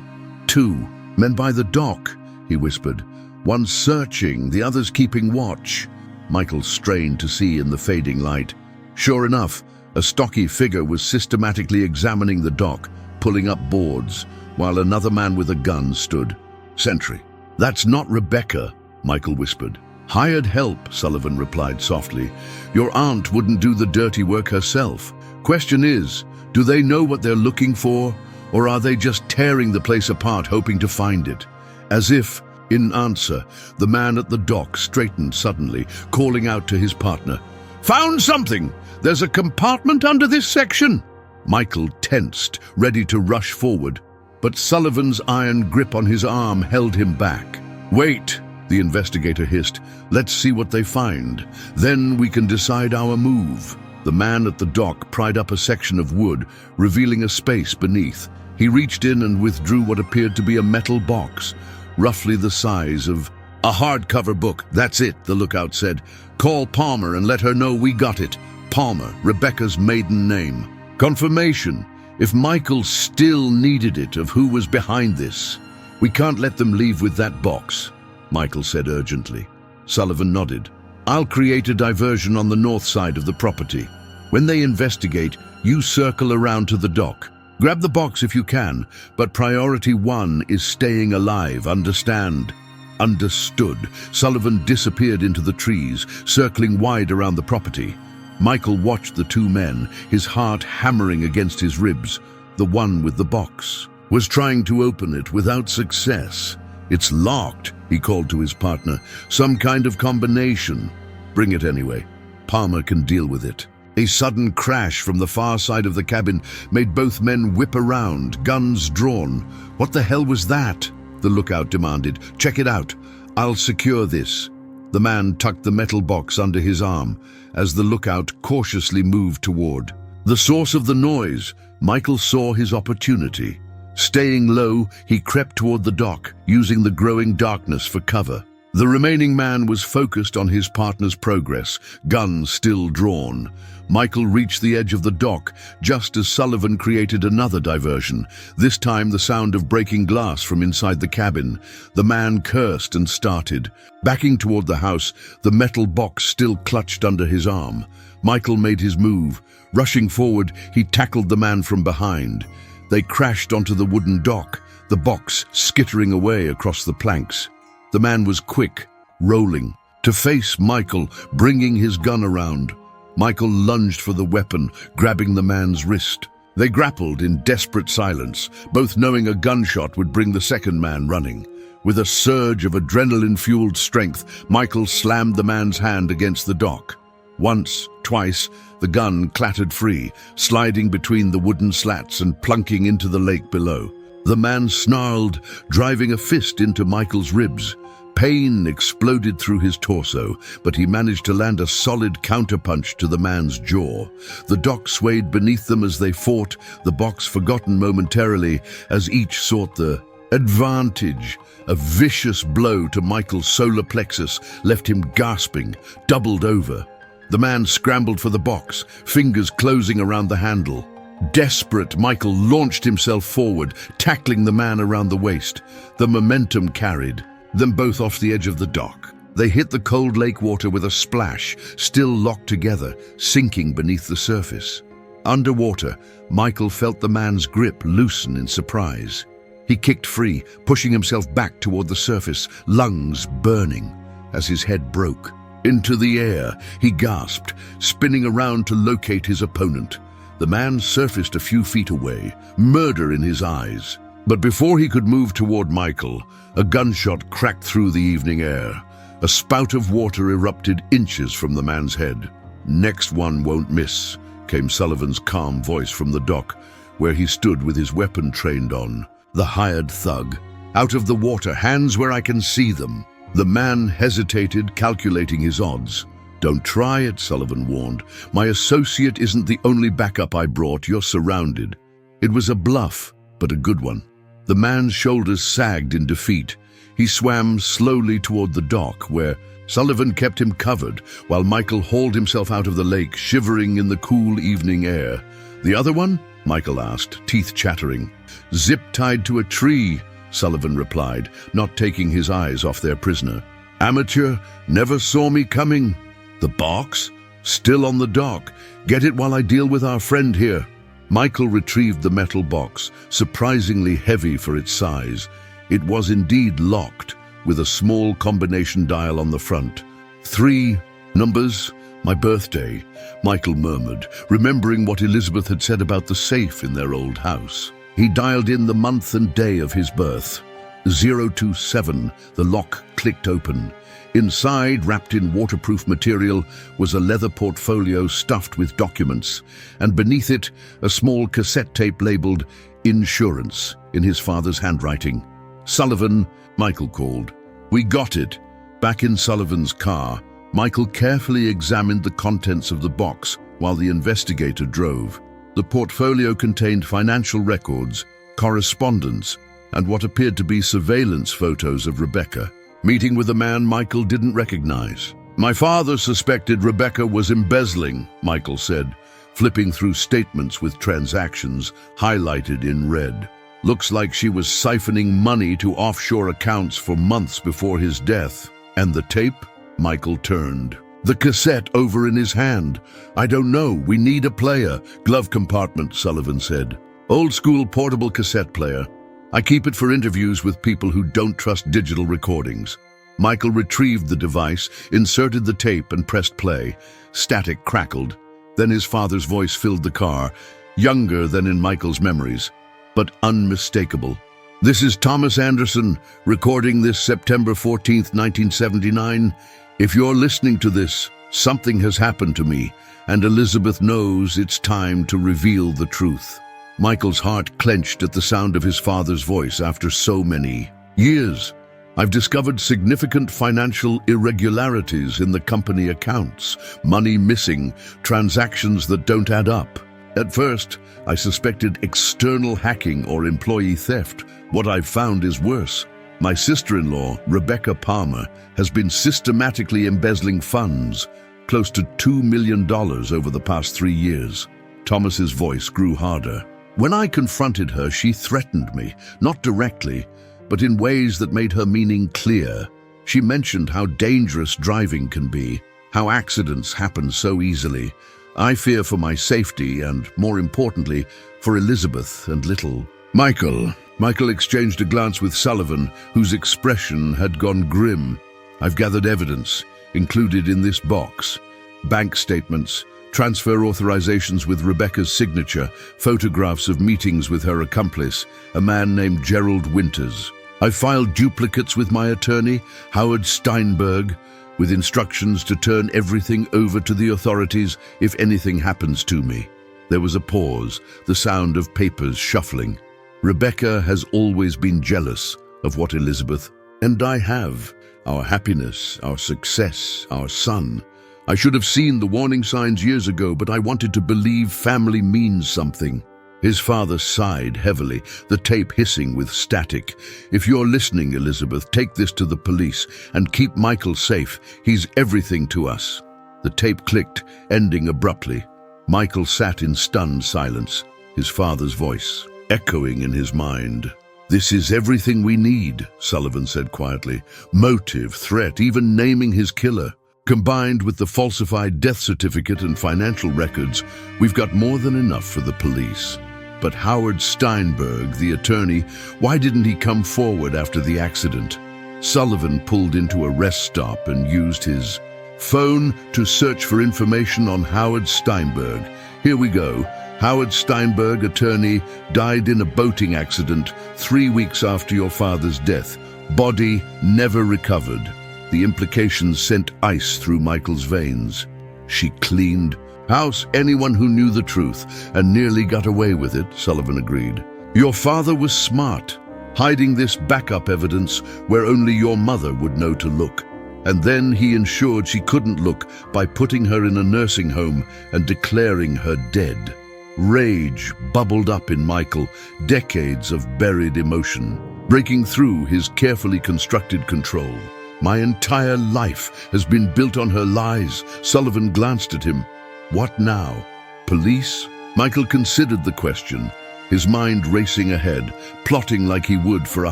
2 men by the dock, he whispered. One searching, the others keeping watch. Michael strained to see in the fading light. Sure enough, a stocky figure was systematically examining the dock, pulling up boards, while another man with a gun stood. Sentry. That's not Rebecca, Michael whispered. Hired help, Sullivan replied softly. Your aunt wouldn't do the dirty work herself. Question is, do they know what they're looking for, or are they just tearing the place apart hoping to find it? As if, in answer, the man at the dock straightened suddenly, calling out to his partner. Found something! There's a compartment under this section! Michael tensed, ready to rush forward, but Sullivan's iron grip on his arm held him back. Wait, the investigator hissed. Let's see what they find. Then we can decide our move. The man at the dock pried up a section of wood, revealing a space beneath. He reached in and withdrew what appeared to be a metal box, roughly the size of a hardcover book. That's it, the lookout said. Call Palmer and let her know we got it. Palmer, Rebecca's maiden name. Confirmation, if Michael still needed it, of who was behind this. We can't let them leave with that box, Michael said urgently. Sullivan nodded. I'll create a diversion on the north side of the property. When they investigate, you circle around to the dock. Grab the box if you can, but priority 1 is staying alive, understand? Understood. Sullivan disappeared into the trees, circling wide around the property. Michael watched the 2 men, his heart hammering against his ribs. The one with the box was trying to open it without success. It's locked, he called to his partner. Some kind of combination. Bring it anyway. Palmer can deal with it. A sudden crash from the far side of the cabin made both men whip around, guns drawn. What the hell was that? The lookout demanded. Check it out. I'll secure this. The man tucked the metal box under his arm as the lookout cautiously moved toward. The source of the noise, Michael saw his opportunity. Staying low, he crept toward the dock, using the growing darkness for cover. The remaining man was focused on his partner's progress, gun still drawn. Michael reached the edge of the dock just as Sullivan created another diversion, this time the sound of breaking glass from inside the cabin. The man cursed and started. Backing toward the house, the metal box still clutched under his arm. Michael made his move. Rushing forward, he tackled the man from behind. They crashed onto the wooden dock, the box skittering away across the planks. The man was quick, rolling, to face Michael, bringing his gun around. Michael lunged for the weapon, grabbing the man's wrist. They grappled in desperate silence, both knowing a gunshot would bring the second man running. With a surge of adrenaline-fueled strength, Michael slammed the man's hand against the dock. Once, twice, the gun clattered free, sliding between the wooden slats and plunking into the lake below. The man snarled, driving a fist into Michael's ribs. Pain exploded through his torso, but he managed to land a solid counterpunch to the man's jaw. The dock swayed beneath them as they fought, the box forgotten momentarily as each sought the advantage. A vicious blow to Michael's solar plexus left him gasping, doubled over. The man scrambled for the box, fingers closing around the handle. Desperate, Michael launched himself forward, tackling the man around the waist. The momentum carried them both off the edge of the dock. They hit the cold lake water with a splash, still locked together, sinking beneath the surface. Underwater, Michael felt the man's grip loosen in surprise. He kicked free, pushing himself back toward the surface, lungs burning as his head broke. Into the air, he gasped, spinning around to locate his opponent. The man surfaced a few feet away, murder in his eyes. But before he could move toward Michael, a gunshot cracked through the evening air. A spout of water erupted inches from the man's head. "Next one won't miss," came Sullivan's calm voice from the dock, where he stood with his weapon trained on. The hired thug. "Out of the water, hands where I can see them." The man hesitated, calculating his odds. "Don't try it," Sullivan warned. "My associate isn't the only backup I brought. You're surrounded." It was a bluff, but a good one. The man's shoulders sagged in defeat. He swam slowly toward the dock, where Sullivan kept him covered, while Michael hauled himself out of the lake, shivering in the cool evening air. "The other one?" Michael asked, teeth chattering. "Zip-tied to a tree," Sullivan replied, not taking his eyes off their prisoner. "Amateur, never saw me coming." "The box? Still on the dock. Get it while I deal with our friend here." Michael retrieved the metal box, surprisingly heavy for its size. It was indeed locked, with a small combination dial on the front. "3 numbers, my birthday," Michael murmured, remembering what Elizabeth had said about the safe in their old house. He dialed in the month and day of his birth. 027, the lock clicked open. Inside, wrapped in waterproof material, was a leather portfolio stuffed with documents, and beneath it, a small cassette tape labeled "Insurance" in his father's handwriting. "Sullivan," Michael called. "We got it." Back in Sullivan's car, Michael carefully examined the contents of the box while the investigator drove. The portfolio contained financial records, correspondence, and what appeared to be surveillance photos of Rebecca, meeting with a man Michael didn't recognize. "My father suspected Rebecca was embezzling," Michael said, flipping through statements with transactions highlighted in red. "Looks like she was siphoning money to offshore accounts for months before his death." "And the tape?" Michael turned. The cassette over in his hand. "I don't know, we need a player." "Glove compartment," Sullivan said. "Old-school portable cassette player. I keep it for interviews with people who don't trust digital recordings." Michael retrieved the device, inserted the tape, and pressed play. Static crackled. Then his father's voice filled the car, younger than in Michael's memories, but unmistakable. "This is Thomas Anderson, recording this September 14th, 1979. If you're listening to this, something has happened to me, and Elizabeth knows it's time to reveal the truth." Michael's heart clenched at the sound of his father's voice after so many years. "I've discovered significant financial irregularities in the company accounts, money missing, transactions that don't add up. At first, I suspected external hacking or employee theft. What I've found is worse. My sister-in-law, Rebecca Palmer, has been systematically embezzling funds, close to $2 million over the past 3 years. Thomas's voice grew harder. When I confronted her, she threatened me, not directly, but in ways that made her meaning clear. She mentioned how dangerous driving can be, how accidents happen so easily. I fear for my safety and, more importantly, for Elizabeth and little Michael. Michael exchanged a glance with Sullivan, whose expression had gone grim. I've gathered evidence, included in this box. Bank statements, transfer authorizations with Rebecca's signature, photographs of meetings with her accomplice, a man named Gerald Winters. I filed duplicates with my attorney, Howard Steinberg, with instructions to turn everything over to the authorities if anything happens to me. There was a pause, the sound of papers shuffling. Rebecca has always been jealous of what Elizabeth and I have. Our happiness, our success, our son. I should have seen the warning signs years ago, but I wanted to believe family means something. His father sighed heavily, the tape hissing with static. If you're listening, Elizabeth, take this to the police and keep Michael safe. He's everything to us. The tape clicked, ending abruptly. Michael sat in stunned silence, his father's voice echoing in his mind. This is everything we need, Sullivan said quietly. Motive, threat, even naming his killer. Combined with the falsified death certificate and financial records, we've got more than enough for the police. But Howard Steinberg, the attorney, why didn't he come forward after the accident? Sullivan pulled into a rest stop and used his phone to search for information on Howard Steinberg. Here we go. Howard Steinberg, attorney, died in a boating accident 3 weeks after your father's death. Body never recovered. The implications sent ice through Michael's veins. She cleaned house. Anyone who knew the truth and nearly got away with it, Sullivan agreed. Your father was smart, hiding this backup evidence where only your mother would know to look. And then he ensured she couldn't look by putting her in a nursing home and declaring her dead. Rage bubbled up in Michael, decades of buried emotion, breaking through his carefully constructed control. My entire life has been built on her lies. Sullivan glanced at him. What now? Police? Michael considered the question, his mind racing ahead, plotting like he would for a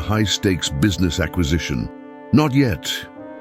high-stakes business acquisition. Not yet.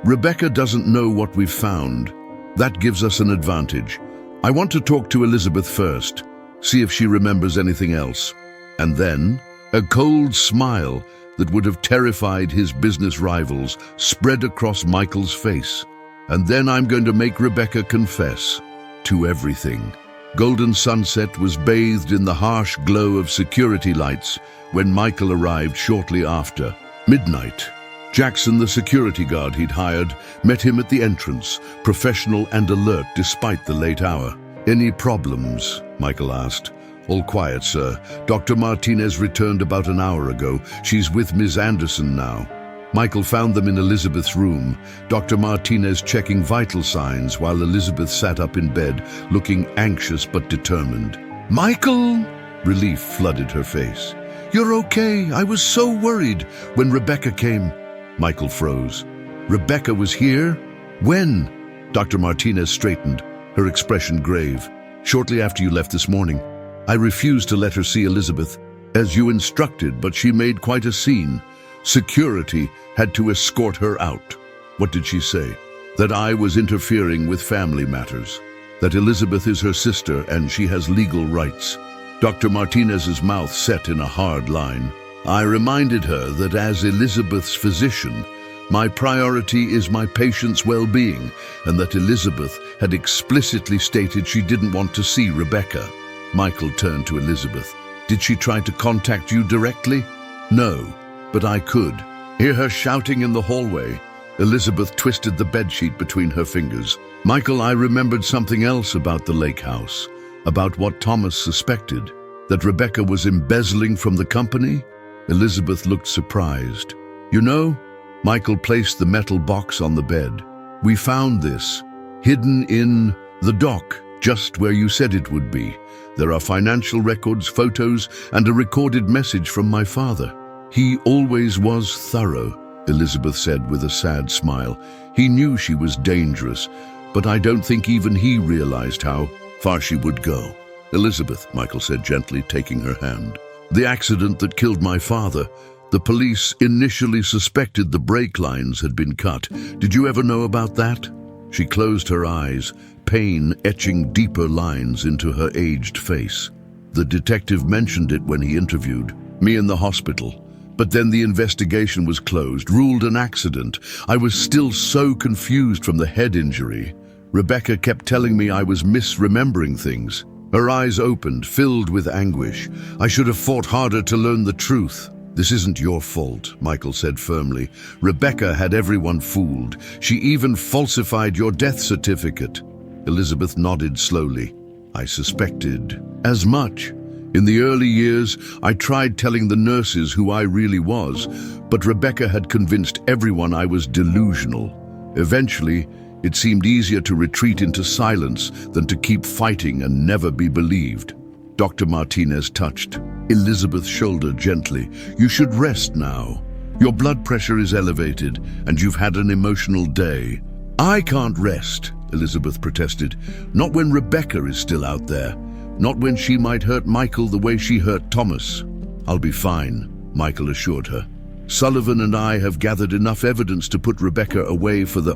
Rebecca doesn't know what we've found. That gives us an advantage. I want to talk to Elizabeth first, see if she remembers anything else. And then, a cold smile that would have terrified his business rivals spread across Michael's face. And then I'm going to make Rebecca confess to everything. Golden Sunset was bathed in the harsh glow of security lights when Michael arrived shortly after. Midnight. Jackson, the security guard he'd hired, met him at the entrance, professional and alert despite the late hour. Any problems? Michael asked. All quiet, sir. Dr. Martinez returned about an hour ago. She's with Ms. Anderson now. Michael found them in Elizabeth's room, Dr. Martinez checking vital signs while Elizabeth sat up in bed, looking anxious but determined. Michael! Relief flooded her face. You're okay. I was so worried when Rebecca came. Michael froze. Rebecca was here? When? Dr. Martinez straightened, her expression grave. Shortly after you left this morning. I refused to let her see Elizabeth, as you instructed, but she made quite a scene. Security had to escort her out. What did she say? That I was interfering with family matters. That Elizabeth is her sister and she has legal rights. Dr. Martinez's mouth set in a hard line. I reminded her that as Elizabeth's physician, my priority is my patient's well-being, and that Elizabeth had explicitly stated she didn't want to see Rebecca. Michael turned to Elizabeth. Did she try to contact you directly? No, but I could. Hear her shouting in the hallway. Elizabeth twisted the bedsheet between her fingers. Michael, I remembered something else about the lake house, about what Thomas suspected, that Rebecca was embezzling from the company. Elizabeth looked surprised. You know, Michael placed the metal box on the bed. We found this, hidden in the dock, just where you said it would be. There are financial records, photos, and a recorded message from my father. He always was thorough. Elizabeth said with a sad smile. He knew she was dangerous, but I don't think even he realized how far she would go. Elizabeth, Michael said gently, taking her hand. The accident that killed my father. The police initially suspected the brake lines had been cut. Did you ever know about that? She closed her eyes, pain etching deeper lines into her aged face. The detective mentioned it when he interviewed me in the hospital. But then the investigation was closed, ruled an accident. I was still so confused from the head injury. Rebecca kept telling me I was misremembering things. Her eyes opened, filled with anguish. I should have fought harder to learn the truth. This isn't your fault, Michael said firmly. Rebecca had everyone fooled. She even falsified your death certificate. Elizabeth nodded slowly. I suspected as much. In the early years, I tried telling the nurses who I really was, but Rebecca had convinced everyone I was delusional. Eventually, it seemed easier to retreat into silence than to keep fighting and never be believed. Dr. Martinez touched Elizabeth's shoulder gently. You should rest now. Your blood pressure is elevated, and you've had an emotional day. I can't rest, Elizabeth protested. Not when Rebecca is still out there. Not when she might hurt Michael the way she hurt Thomas. I'll be fine, Michael assured her. Sullivan and I have gathered enough evidence to put Rebecca away for the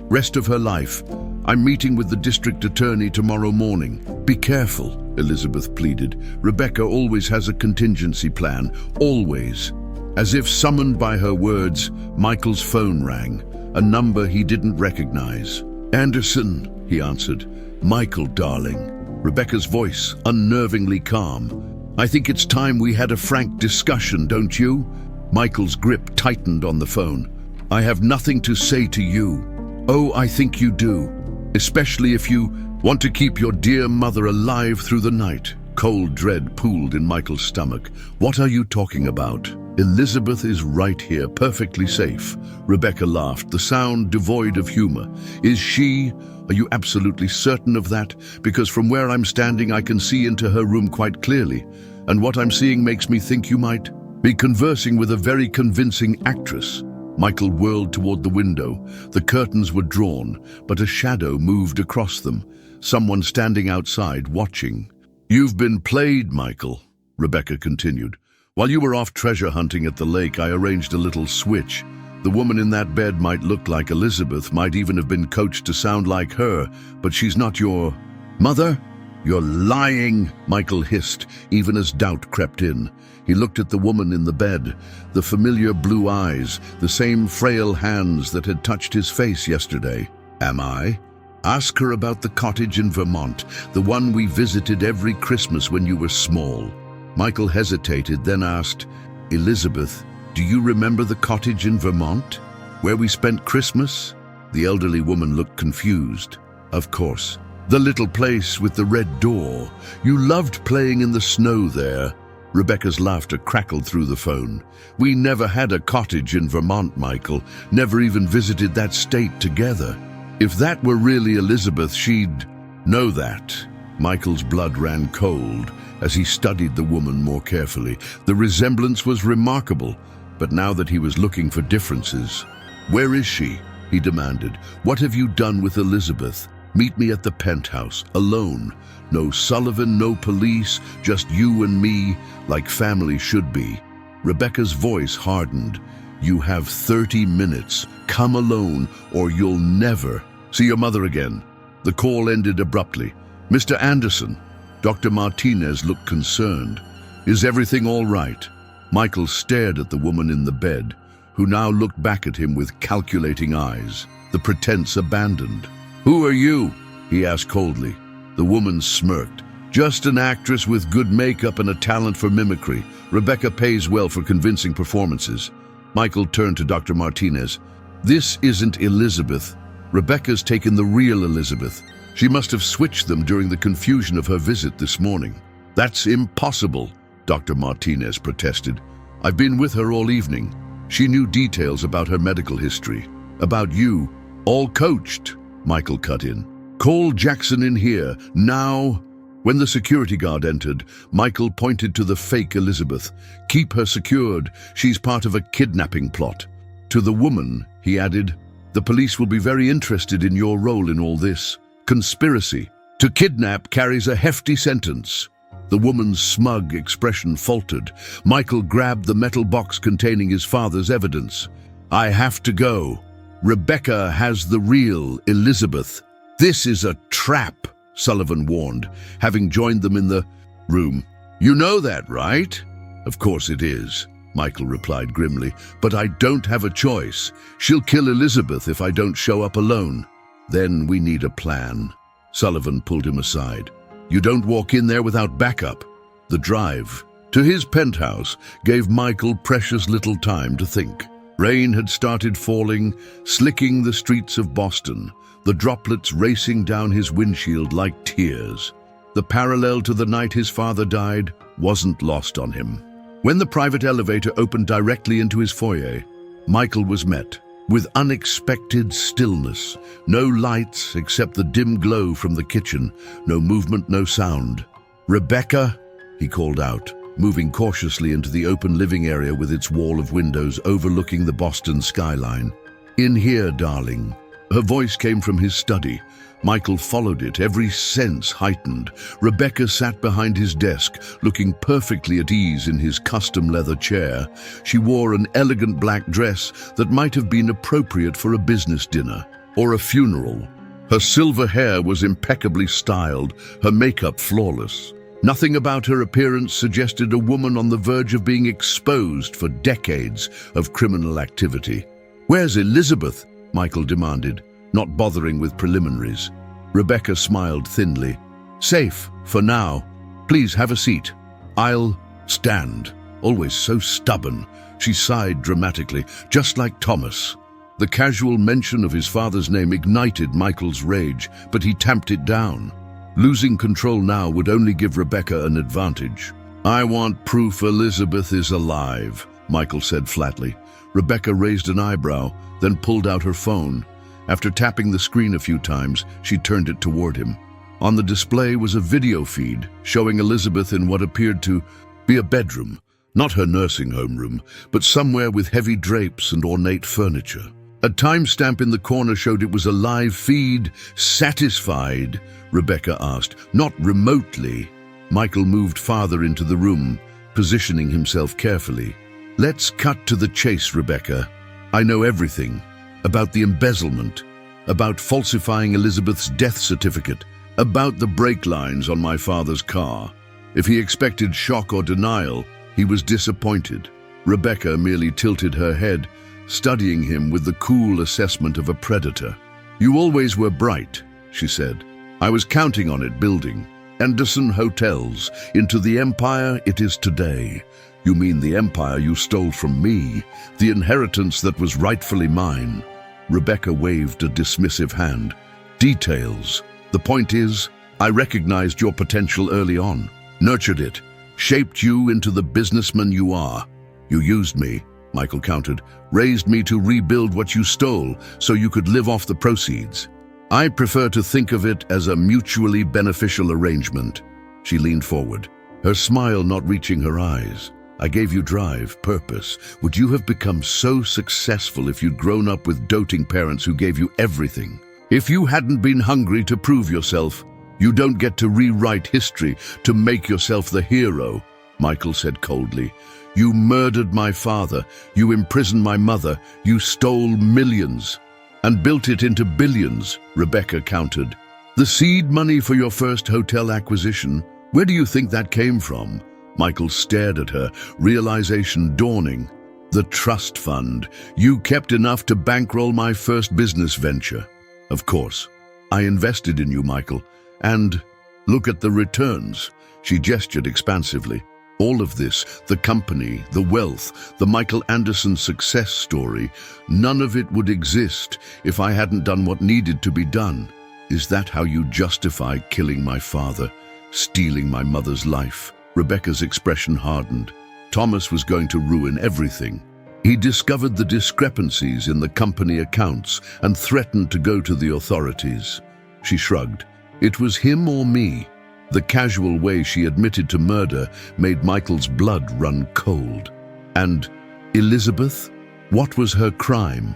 rest of her life. I'm meeting with the district attorney tomorrow morning. Be careful, Elizabeth pleaded. Rebecca always has a contingency plan, always. As if summoned by her words, Michael's phone rang, a number he didn't recognize. Anderson, he answered. Michael, darling. Rebecca's voice, unnervingly calm. I think it's time we had a frank discussion, don't you? Michael's grip tightened on the phone. I have nothing to say to you. Oh, I think you do. Especially if you want to keep your dear mother alive through the night. Cold dread pooled in Michael's stomach. What are you talking about? Elizabeth is right here, perfectly safe. Rebecca laughed, the sound devoid of humor. Is she? Are you absolutely certain of that? Because from where I'm standing, I can see into her room quite clearly. And what I'm seeing makes me think you might be conversing with a very convincing actress. Michael whirled toward the window. The curtains were drawn, but a shadow moved across them. Someone standing outside, watching. You've been played, Michael, Rebecca continued. While you were off treasure hunting at the lake, I arranged a little switch. The woman in that bed might look like Elizabeth, might even have been coached to sound like her, but she's not your mother? You're lying, Michael hissed, even as doubt crept in. He looked at the woman in the bed, the familiar blue eyes, the same frail hands that had touched his face yesterday. Am I? Ask her about the cottage in Vermont, the one we visited every Christmas when you were small. Michael hesitated, then asked, Elizabeth, do you remember the cottage in Vermont, where we spent Christmas? The elderly woman looked confused. Of course. The little place with the red door. You loved playing in the snow there. Rebecca's laughter crackled through the phone. We never had a cottage in Vermont, Michael. Never even visited that state together. If that were really Elizabeth, she'd know that. Michael's blood ran cold as he studied the woman more carefully. The resemblance was remarkable, but now that he was looking for differences. Where is she? He demanded. What have you done with Elizabeth? Meet me at the penthouse, alone. No Sullivan, no police, just you and me, like family should be. Rebecca's voice hardened. You have 30 minutes. Come alone, or you'll never see your mother again. The call ended abruptly. Mr. Anderson. Dr. Martinez looked concerned. Is everything all right? Michael stared at the woman in the bed, who now looked back at him with calculating eyes, the pretense abandoned. Who are you? He asked coldly. The woman smirked. Just an actress with good makeup and a talent for mimicry. Rebecca pays well for convincing performances. Michael turned to Dr. Martinez. This isn't Elizabeth. Rebecca's taken the real Elizabeth. She must have switched them during the confusion of her visit this morning. That's impossible, Dr. Martinez protested. I've been with her all evening. She knew details about her medical history. About you. All coached, Michael cut in. Call Jackson in here, now. When the security guard entered, Michael pointed to the fake Elizabeth. Keep her secured. She's part of a kidnapping plot. To the woman, he added, "The police will be very interested in your role in all this. Conspiracy to kidnap carries a hefty sentence." The woman's smug expression faltered. Michael grabbed the metal box containing his father's evidence. "I have to go. Rebecca has the real Elizabeth." "This is a trap," Sullivan warned, having joined them in the room. "You know that, right?" "Of course it is," Michael replied grimly, "but I don't have a choice. She'll kill Elizabeth if I don't show up alone." "Then we need a plan." Sullivan pulled him aside. "You don't walk in there without backup." The drive to his penthouse gave Michael precious little time to think. Rain had started falling, slicking the streets of Boston, the droplets racing down his windshield like tears. The parallel to the night his father died wasn't lost on him. When the private elevator opened directly into his foyer, Michael was met with unexpected stillness. No lights except the dim glow from the kitchen, no movement, no sound. "Rebecca," he called out, moving cautiously into the open living area with its wall of windows overlooking the Boston skyline. "In here, darling." Her voice came from his study. Michael followed it, every sense heightened. Rebecca sat behind his desk, looking perfectly at ease in his custom leather chair. She wore an elegant black dress that might have been appropriate for a business dinner or a funeral. Her silver hair was impeccably styled, her makeup flawless. Nothing about her appearance suggested a woman on the verge of being exposed for decades of criminal activity. "Where's Elizabeth?" Michael demanded, not bothering with preliminaries. Rebecca smiled thinly. "Safe, for now. Please have a seat." "I'll stand." Always so stubborn. She sighed dramatically, just like Thomas. The casual mention of his father's name ignited Michael's rage, but he tamped it down. Losing control now would only give Rebecca an advantage. "I want proof Elizabeth is alive," Michael said flatly. Rebecca raised an eyebrow, then pulled out her phone. After tapping the screen a few times, she turned it toward him. On the display was a video feed showing Elizabeth in what appeared to be a bedroom, not her nursing home room, but somewhere with heavy drapes and ornate furniture. A timestamp in the corner showed it was a live feed. "Satisfied?" Rebecca asked. "Not remotely." Michael moved farther into the room, positioning himself carefully. "Let's cut to the chase, Rebecca. I know everything. About the embezzlement, about falsifying Elizabeth's death certificate, about the brake lines on my father's car." If he expected shock or denial, he was disappointed. Rebecca merely tilted her head, studying him with the cool assessment of a predator. "You always were bright," she said. "I was counting on it building. Anderson Hotels into the empire it is today." "You mean the empire you stole from me, the inheritance that was rightfully mine?" Rebecca waved a dismissive hand. "Details. The point is, I recognized your potential early on, nurtured it, shaped you into the businessman you are. You used me," Michael countered, "raised me to rebuild what you stole so you could live off the proceeds. I prefer to think of it as a mutually beneficial arrangement." She leaned forward, her smile not reaching her eyes. "I gave you drive, purpose. Would you have become so successful if you'd grown up with doting parents who gave you everything? If you hadn't been hungry to prove yourself, you don't get to rewrite history to make yourself the hero," Michael said coldly. "You murdered my father, you imprisoned my mother, you stole millions and built it into billions," Rebecca countered. "The seed money for your first hotel acquisition, where do you think that came from?" Michael stared at her, realization dawning. "The trust fund. You kept enough to bankroll my first business venture." "Of course. I invested in you, Michael. And look at the returns." She gestured expansively. "All of this, the company, the wealth, the Michael Anderson success story, none of it would exist if I hadn't done what needed to be done. Is that how you justify killing my father, stealing my mother's life?" Rebecca's expression hardened. Thomas was going to ruin everything. He discovered the discrepancies in the company accounts and threatened to go to the authorities. She shrugged. It was him or me. The casual way she admitted to murder made Michael's blood run cold. "And Elizabeth?" What was her crime?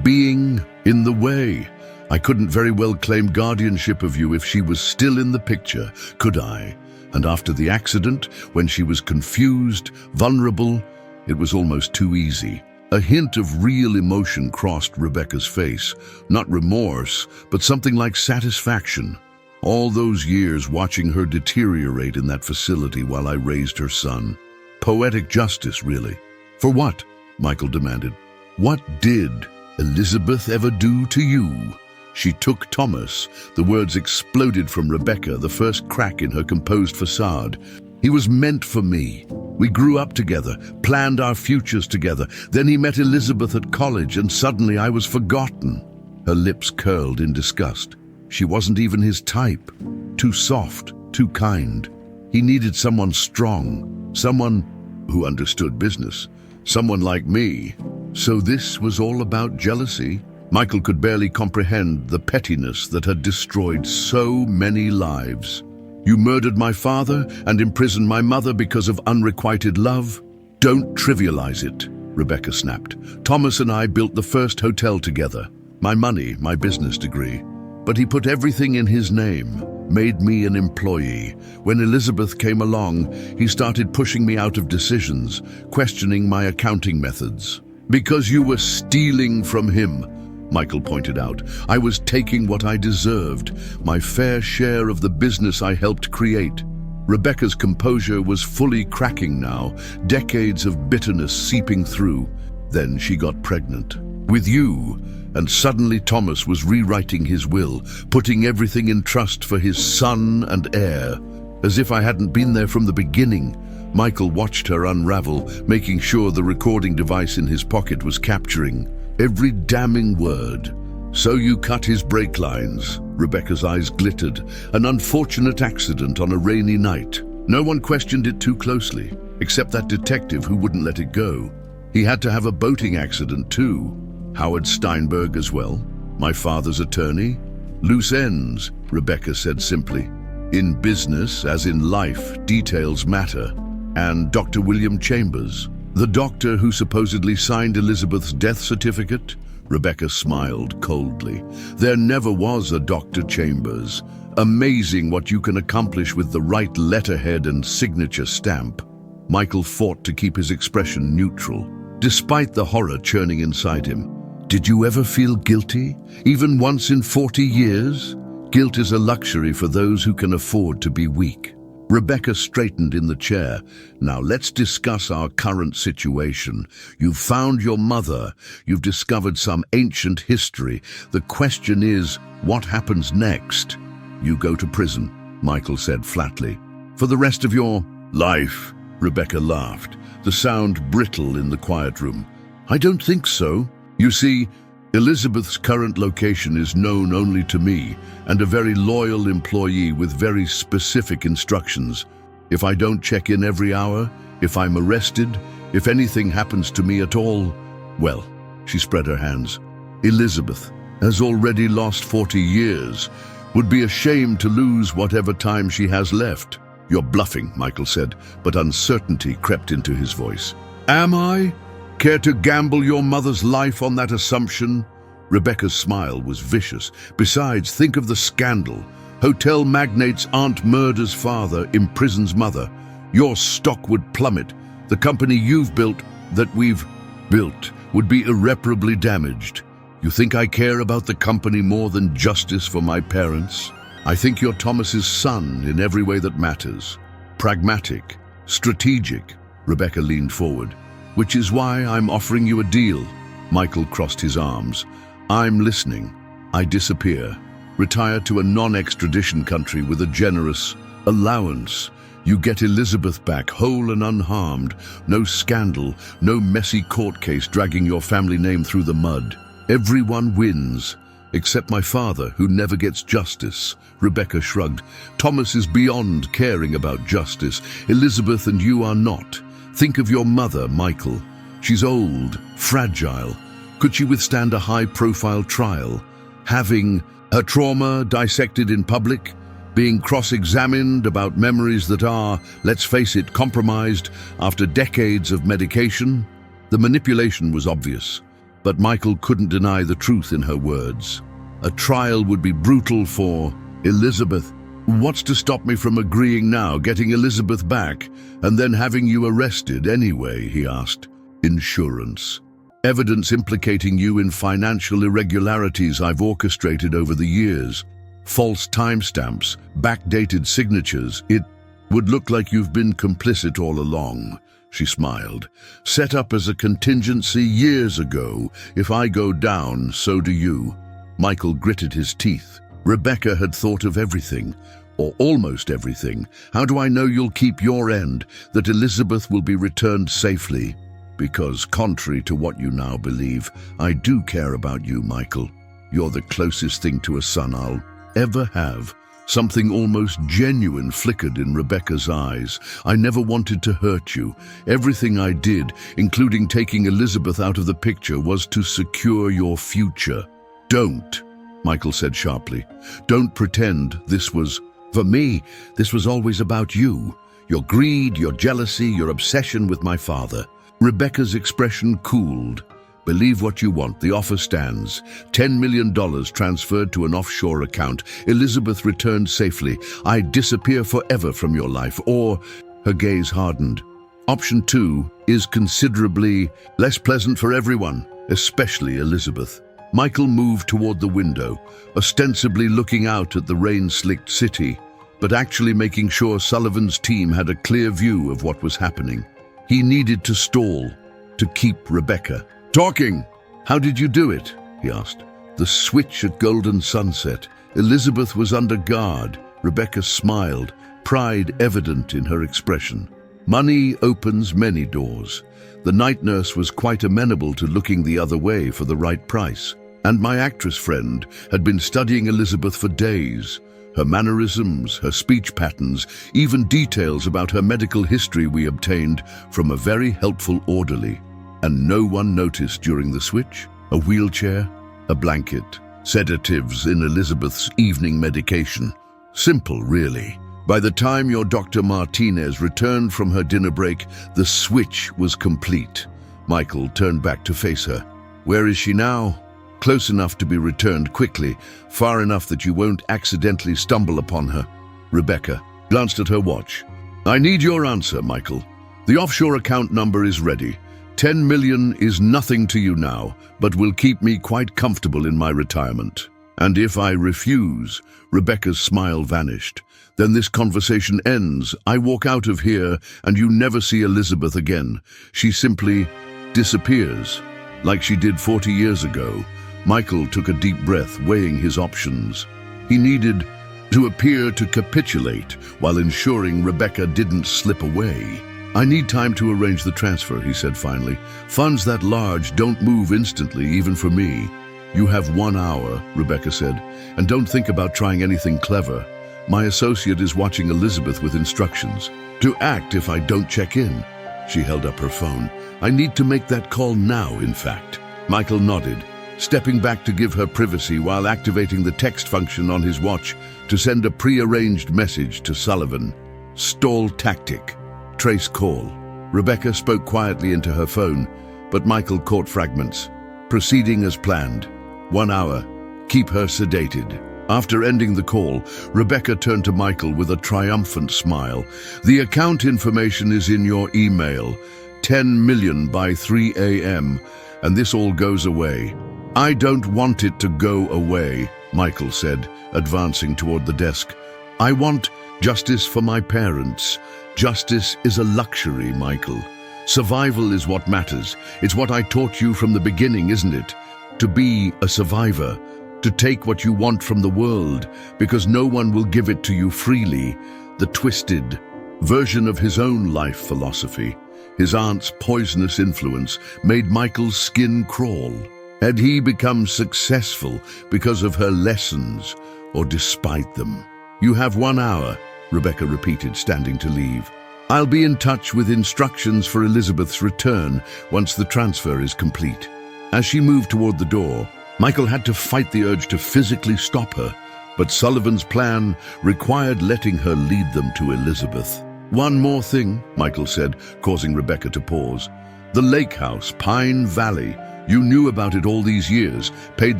Being in the way. I couldn't very well claim guardianship of you if she was still in the picture, could I? And after the accident, when she was confused, vulnerable, it was almost too easy. A hint of real emotion crossed Rebecca's face. Not remorse, but something like satisfaction. All those years watching her deteriorate in that facility while I raised her son. Poetic justice, really. For what? Michael demanded. What did Elizabeth ever do to you? She took Thomas. The words exploded from Rebecca, the first crack in her composed facade. He was meant for me. We grew up together, planned our futures together. Then he met Elizabeth at college, and suddenly I was forgotten. Her lips curled in disgust. She wasn't even his type. Too soft, too kind. He needed someone strong, someone who understood business, someone like me. So this was all about jealousy? Michael could barely comprehend the pettiness that had destroyed so many lives. You murdered my father and imprisoned my mother because of unrequited love? Don't trivialize it, Rebecca snapped. Thomas and I built the first hotel together. My money, my business degree. But he put everything in his name, made me an employee. When Elizabeth came along, he started pushing me out of decisions, questioning my accounting methods. Because you were stealing from him, Michael pointed out. I was taking what I deserved, my fair share of the business I helped create. Rebecca's composure was fully cracking now, decades of bitterness seeping through. Then she got pregnant. With you, and suddenly Thomas was rewriting his will, putting everything in trust for his son and heir. As if I hadn't been there from the beginning, Michael watched her unravel, making sure the recording device in his pocket was capturing every damning word. So you cut his brake lines. Rebecca's eyes glittered. An unfortunate accident on a rainy night. No one questioned it too closely, except that detective who wouldn't let it go. He had to have a boating accident too. Howard Steinberg as well, my father's attorney. Loose ends, Rebecca said simply. In business, as in life, details matter. And Dr. William Chambers, the doctor who supposedly signed Elizabeth's death certificate? Rebecca smiled coldly. There never was a Dr. Chambers. Amazing what you can accomplish with the right letterhead and signature stamp. Michael fought to keep his expression neutral, despite the horror churning inside him. Did you ever feel guilty, even once in 40 years? Guilt is a luxury for those who can afford to be weak. Rebecca straightened in the chair. Now let's discuss our current situation. You've found your mother. You've discovered some ancient history. The question is, what happens next? You go to prison, Michael said flatly. For the rest of your life, Rebecca laughed, the sound brittle in the quiet room. I don't think so. You see, Elizabeth's current location is known only to me and a very loyal employee with very specific instructions. If I don't check in every hour, if I'm arrested, if anything happens to me at all, well, she spread her hands. Elizabeth has already lost 40 years, would be ashamed to lose whatever time she has left. You're bluffing, Michael said, but uncertainty crept into his voice. Am I? Care to gamble your mother's life on that assumption? Rebecca's smile was vicious. Besides, think of the scandal. Hotel magnate's aunt murders father, imprisons mother. Your stock would plummet. The company you've built, that we've built, would be irreparably damaged. You think I care about the company more than justice for my parents? I think you're Thomas's son in every way that matters. Pragmatic, strategic. Rebecca leaned forward. Which is why I'm offering you a deal. Michael crossed his arms. I'm listening. I disappear. Retire to a non-extradition country with a generous allowance. You get Elizabeth back, whole and unharmed. No scandal, no messy court case dragging your family name through the mud. Everyone wins, except my father, who never gets justice. Rebecca shrugged. Thomas is beyond caring about justice. Elizabeth and you are not. Think of your mother, Michael. She's old, fragile. Could she withstand a high-profile trial? Having her trauma dissected in public? Being cross-examined about memories that are, let's face it, compromised after decades of medication? The manipulation was obvious, but Michael couldn't deny the truth in her words. A trial would be brutal for Elizabeth. What's to stop me from agreeing now, getting Elizabeth back, and then having you arrested anyway, he asked. Insurance. Evidence implicating you in financial irregularities I've orchestrated over the years. False timestamps, backdated signatures. It would look like you've been complicit all along, she smiled. Set up as a contingency years ago. If I go down, so do you. Michael gritted his teeth. Rebecca had thought of everything, or almost everything. How do I know you'll keep your end, that Elizabeth will be returned safely? Because, contrary to what you now believe, I do care about you, Michael. You're the closest thing to a son I'll ever have. Something almost genuine flickered in Rebecca's eyes. I never wanted to hurt you. Everything I did, including taking Elizabeth out of the picture, was to secure your future. Don't, Michael said sharply. Don't pretend this was, for me, this was always about you. Your greed, your jealousy, your obsession with my father. Rebecca's expression cooled. Believe what you want, the offer stands. $10 million transferred to an offshore account. Elizabeth returned safely. I disappear forever from your life. Or, her gaze hardened. Option 2 is considerably less pleasant for everyone, especially Elizabeth. Michael moved toward the window, ostensibly looking out at the rain-slicked city, but actually making sure Sullivan's team had a clear view of what was happening. He needed to stall, to keep Rebecca. Talking! How did you do it? He asked. The switch at Golden Sunset. Elizabeth was under guard. Rebecca smiled, pride evident in her expression. Money opens many doors. The night nurse was quite amenable to looking the other way for the right price. And my actress friend had been studying Elizabeth for days. Her mannerisms, her speech patterns, even details about her medical history we obtained from a very helpful orderly. And no one noticed during the switch? A wheelchair, a blanket, sedatives in Elizabeth's evening medication. Simple, really. By the time your Dr. Martinez returned from her dinner break, the switch was complete. Michael turned back to face her. Where is she now? Close enough to be returned quickly, far enough that you won't accidentally stumble upon her. Rebecca glanced at her watch. I need your answer, Michael. The offshore account number is ready. 10 million is nothing to you now, but will keep me quite comfortable in my retirement. And if I refuse, Rebecca's smile vanished. Then this conversation ends. I walk out of here and you never see Elizabeth again. She simply disappears, like she did 40 years ago. Michael took a deep breath, weighing his options. He needed to appear to capitulate while ensuring Rebecca didn't slip away. I need time to arrange the transfer, he said finally. Funds that large don't move instantly, even for me. You have 1 hour, Rebecca said, and don't think about trying anything clever. My associate is watching Elizabeth with instructions. To act if I don't check in. She held up her phone. I need to make that call now, in fact. Michael nodded, stepping back to give her privacy while activating the text function on his watch to send a pre-arranged message to Sullivan. Stall tactic. Trace call. Rebecca spoke quietly into her phone, but Michael caught fragments. Proceeding as planned. 1 hour. Keep her sedated. After ending the call, Rebecca turned to Michael with a triumphant smile. The account information is in your email. 10 million by 3 a.m. And this all goes away. I don't want it to go away, Michael said, advancing toward the desk. I want justice for my parents. Justice is a luxury, Michael. Survival is what matters. It's what I taught you from the beginning, isn't it? To be a survivor. To take what you want from the world, because no one will give it to you freely. The twisted version of his own life philosophy. His aunt's poisonous influence made Michael's skin crawl. Had he become successful because of her lessons or despite them? You have 1 hour, Rebecca repeated, standing to leave. I'll be in touch with instructions for Elizabeth's return once the transfer is complete. As she moved toward the door, Michael had to fight the urge to physically stop her, but Sullivan's plan required letting her lead them to Elizabeth. One more thing, Michael said, causing Rebecca to pause. The lake house, Pine Valley. You knew about it all these years, paid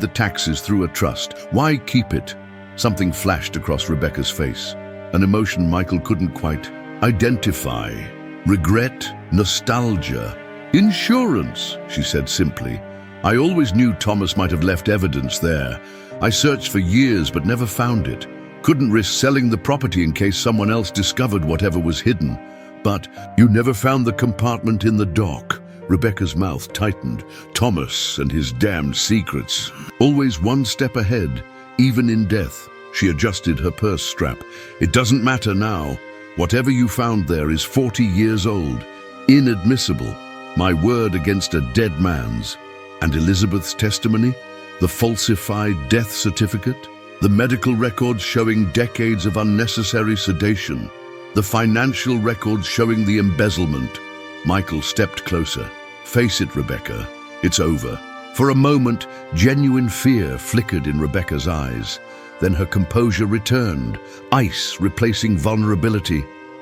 the taxes through a trust. Why keep it? Something flashed across Rebecca's face, an emotion Michael couldn't quite identify. Regret, nostalgia, insurance, she said simply. I always knew Thomas might have left evidence there. I searched for years but never found it. Couldn't risk selling the property in case someone else discovered whatever was hidden. But you never found the compartment in the dock. Rebecca's mouth tightened. Thomas and his damned secrets. Always one step ahead, even in death. She adjusted her purse strap. It doesn't matter now. Whatever you found there is 40 years old. Inadmissible. My word against a dead man's. And Elizabeth's testimony? The falsified death certificate? The medical records showing decades of unnecessary sedation? The financial records showing the embezzlement? Michael stepped closer. Face it, Rebecca. It's over. For a moment, genuine fear flickered in Rebecca's eyes. Then her composure returned, ice replacing vulnerability.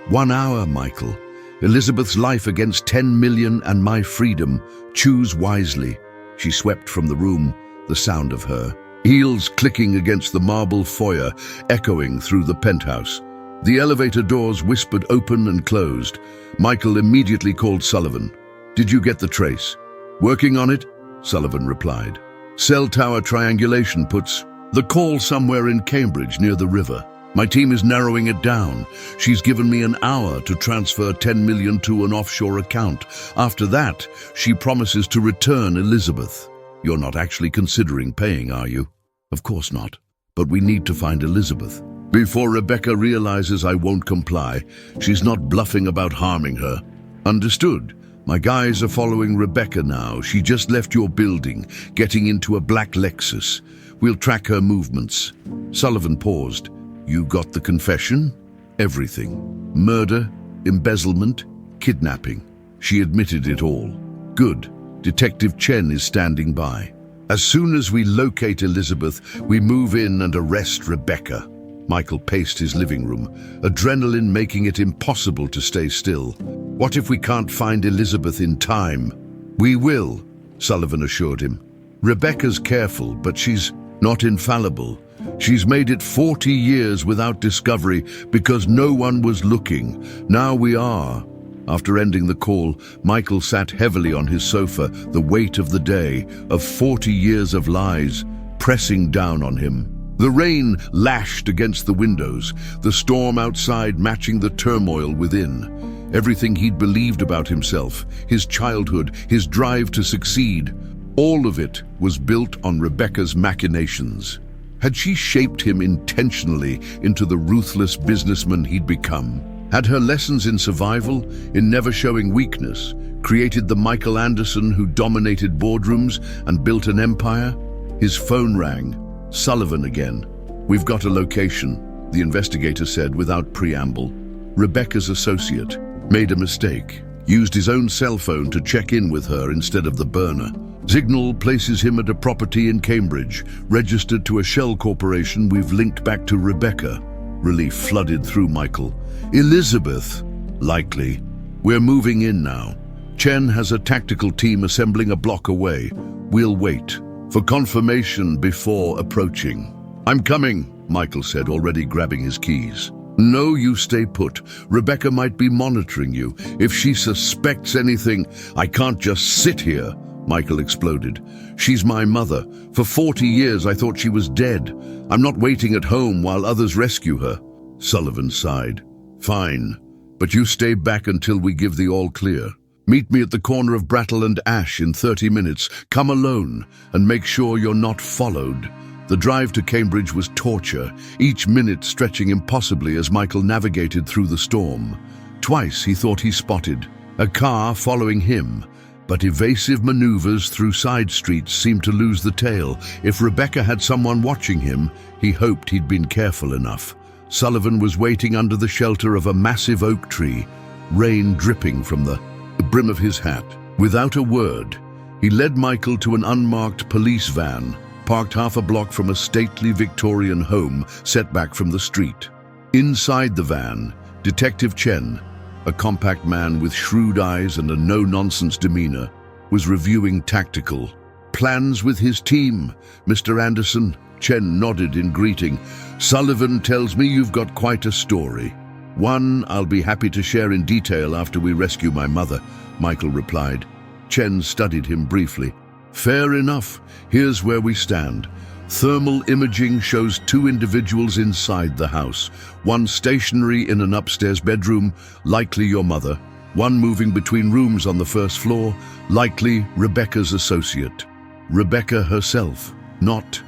1 hour, Michael. Elizabeth's life against 10 million and my freedom. Choose wisely. She swept from the room, the sound of her heels clicking against the marble foyer, echoing through the penthouse. The elevator doors whispered open and closed. Michael immediately called Sullivan. Did you get the trace? Working on it? Sullivan replied. Cell tower triangulation puts the call somewhere in Cambridge near the river. My team is narrowing it down. She's given me an hour to transfer 10 million to an offshore account. After that, she promises to return Elizabeth. You're not actually considering paying, are you? Of course not. But we need to find Elizabeth. Before Rebecca realizes I won't comply, she's not bluffing about harming her. Understood. My guys are following Rebecca now. She just left your building, getting into a black Lexus. We'll track her movements. Sullivan paused. You got the confession? Everything. Murder, embezzlement, kidnapping. She admitted it all. Good. Detective Chen is standing by. As soon as we locate Elizabeth, we move in and arrest Rebecca. Michael paced his living room, adrenaline making it impossible to stay still. What if we can't find Elizabeth in time? We will, Sullivan assured him. Rebecca's careful, but she's not infallible. She's made it 40 years without discovery because no one was looking. Now we are. After ending the call, Michael sat heavily on his sofa, the weight of the day, of 40 years of lies, pressing down on him. The rain lashed against the windows, the storm outside matching the turmoil within. Everything he'd believed about himself, his childhood, his drive to succeed, all of it was built on Rebecca's machinations. Had she shaped him intentionally into the ruthless businessman he'd become? Had her lessons in survival, in never showing weakness, created the Michael Anderson who dominated boardrooms and built an empire? His phone rang. Sullivan again. We've got a location, the investigator said without preamble. Rebecca's associate made a mistake, used his own cell phone to check in with her instead of the burner. Signal places him at a property in Cambridge, registered to a shell corporation we've linked back to Rebecca. Relief flooded through Michael. Elizabeth? Likely. We're moving in now. Chen has a tactical team assembling a block away. We'll wait for confirmation before approaching. I'm coming, Michael said, already grabbing his keys. No, you stay put. Rebecca might be monitoring you. If she suspects anything, I can't just sit here, Michael exploded. She's my mother. For 40 years I thought she was dead. I'm not waiting at home while others rescue her. Sullivan sighed. Fine, but you stay back until we give the all clear. Meet me at the corner of Brattle and Ash in 30 minutes. Come alone and make sure you're not followed. The drive to Cambridge was torture, each minute stretching impossibly as Michael navigated through the storm. Twice he thought he spotted a car following him, but evasive maneuvers through side streets seemed to lose the tail. If Rebecca had someone watching him, he hoped he'd been careful enough. Sullivan was waiting under the shelter of a massive oak tree, rain dripping from the brim of his hat. Without a word, he led Michael to an unmarked police van, parked half a block from a stately Victorian home set back from the street. Inside the van, Detective Chen, a compact man with shrewd eyes and a no-nonsense demeanor, was reviewing tactical plans with his team. "Mr. Anderson," Chen nodded in greeting. "Sullivan tells me you've got quite a story." "One I'll be happy to share in detail after we rescue my mother," Michael replied. Chen studied him briefly. "Fair enough. Here's where we stand. Thermal imaging shows two individuals inside the house. One stationary in an upstairs bedroom, likely your mother. One moving between rooms on the first floor, likely Rebecca's associate. Rebecca herself, not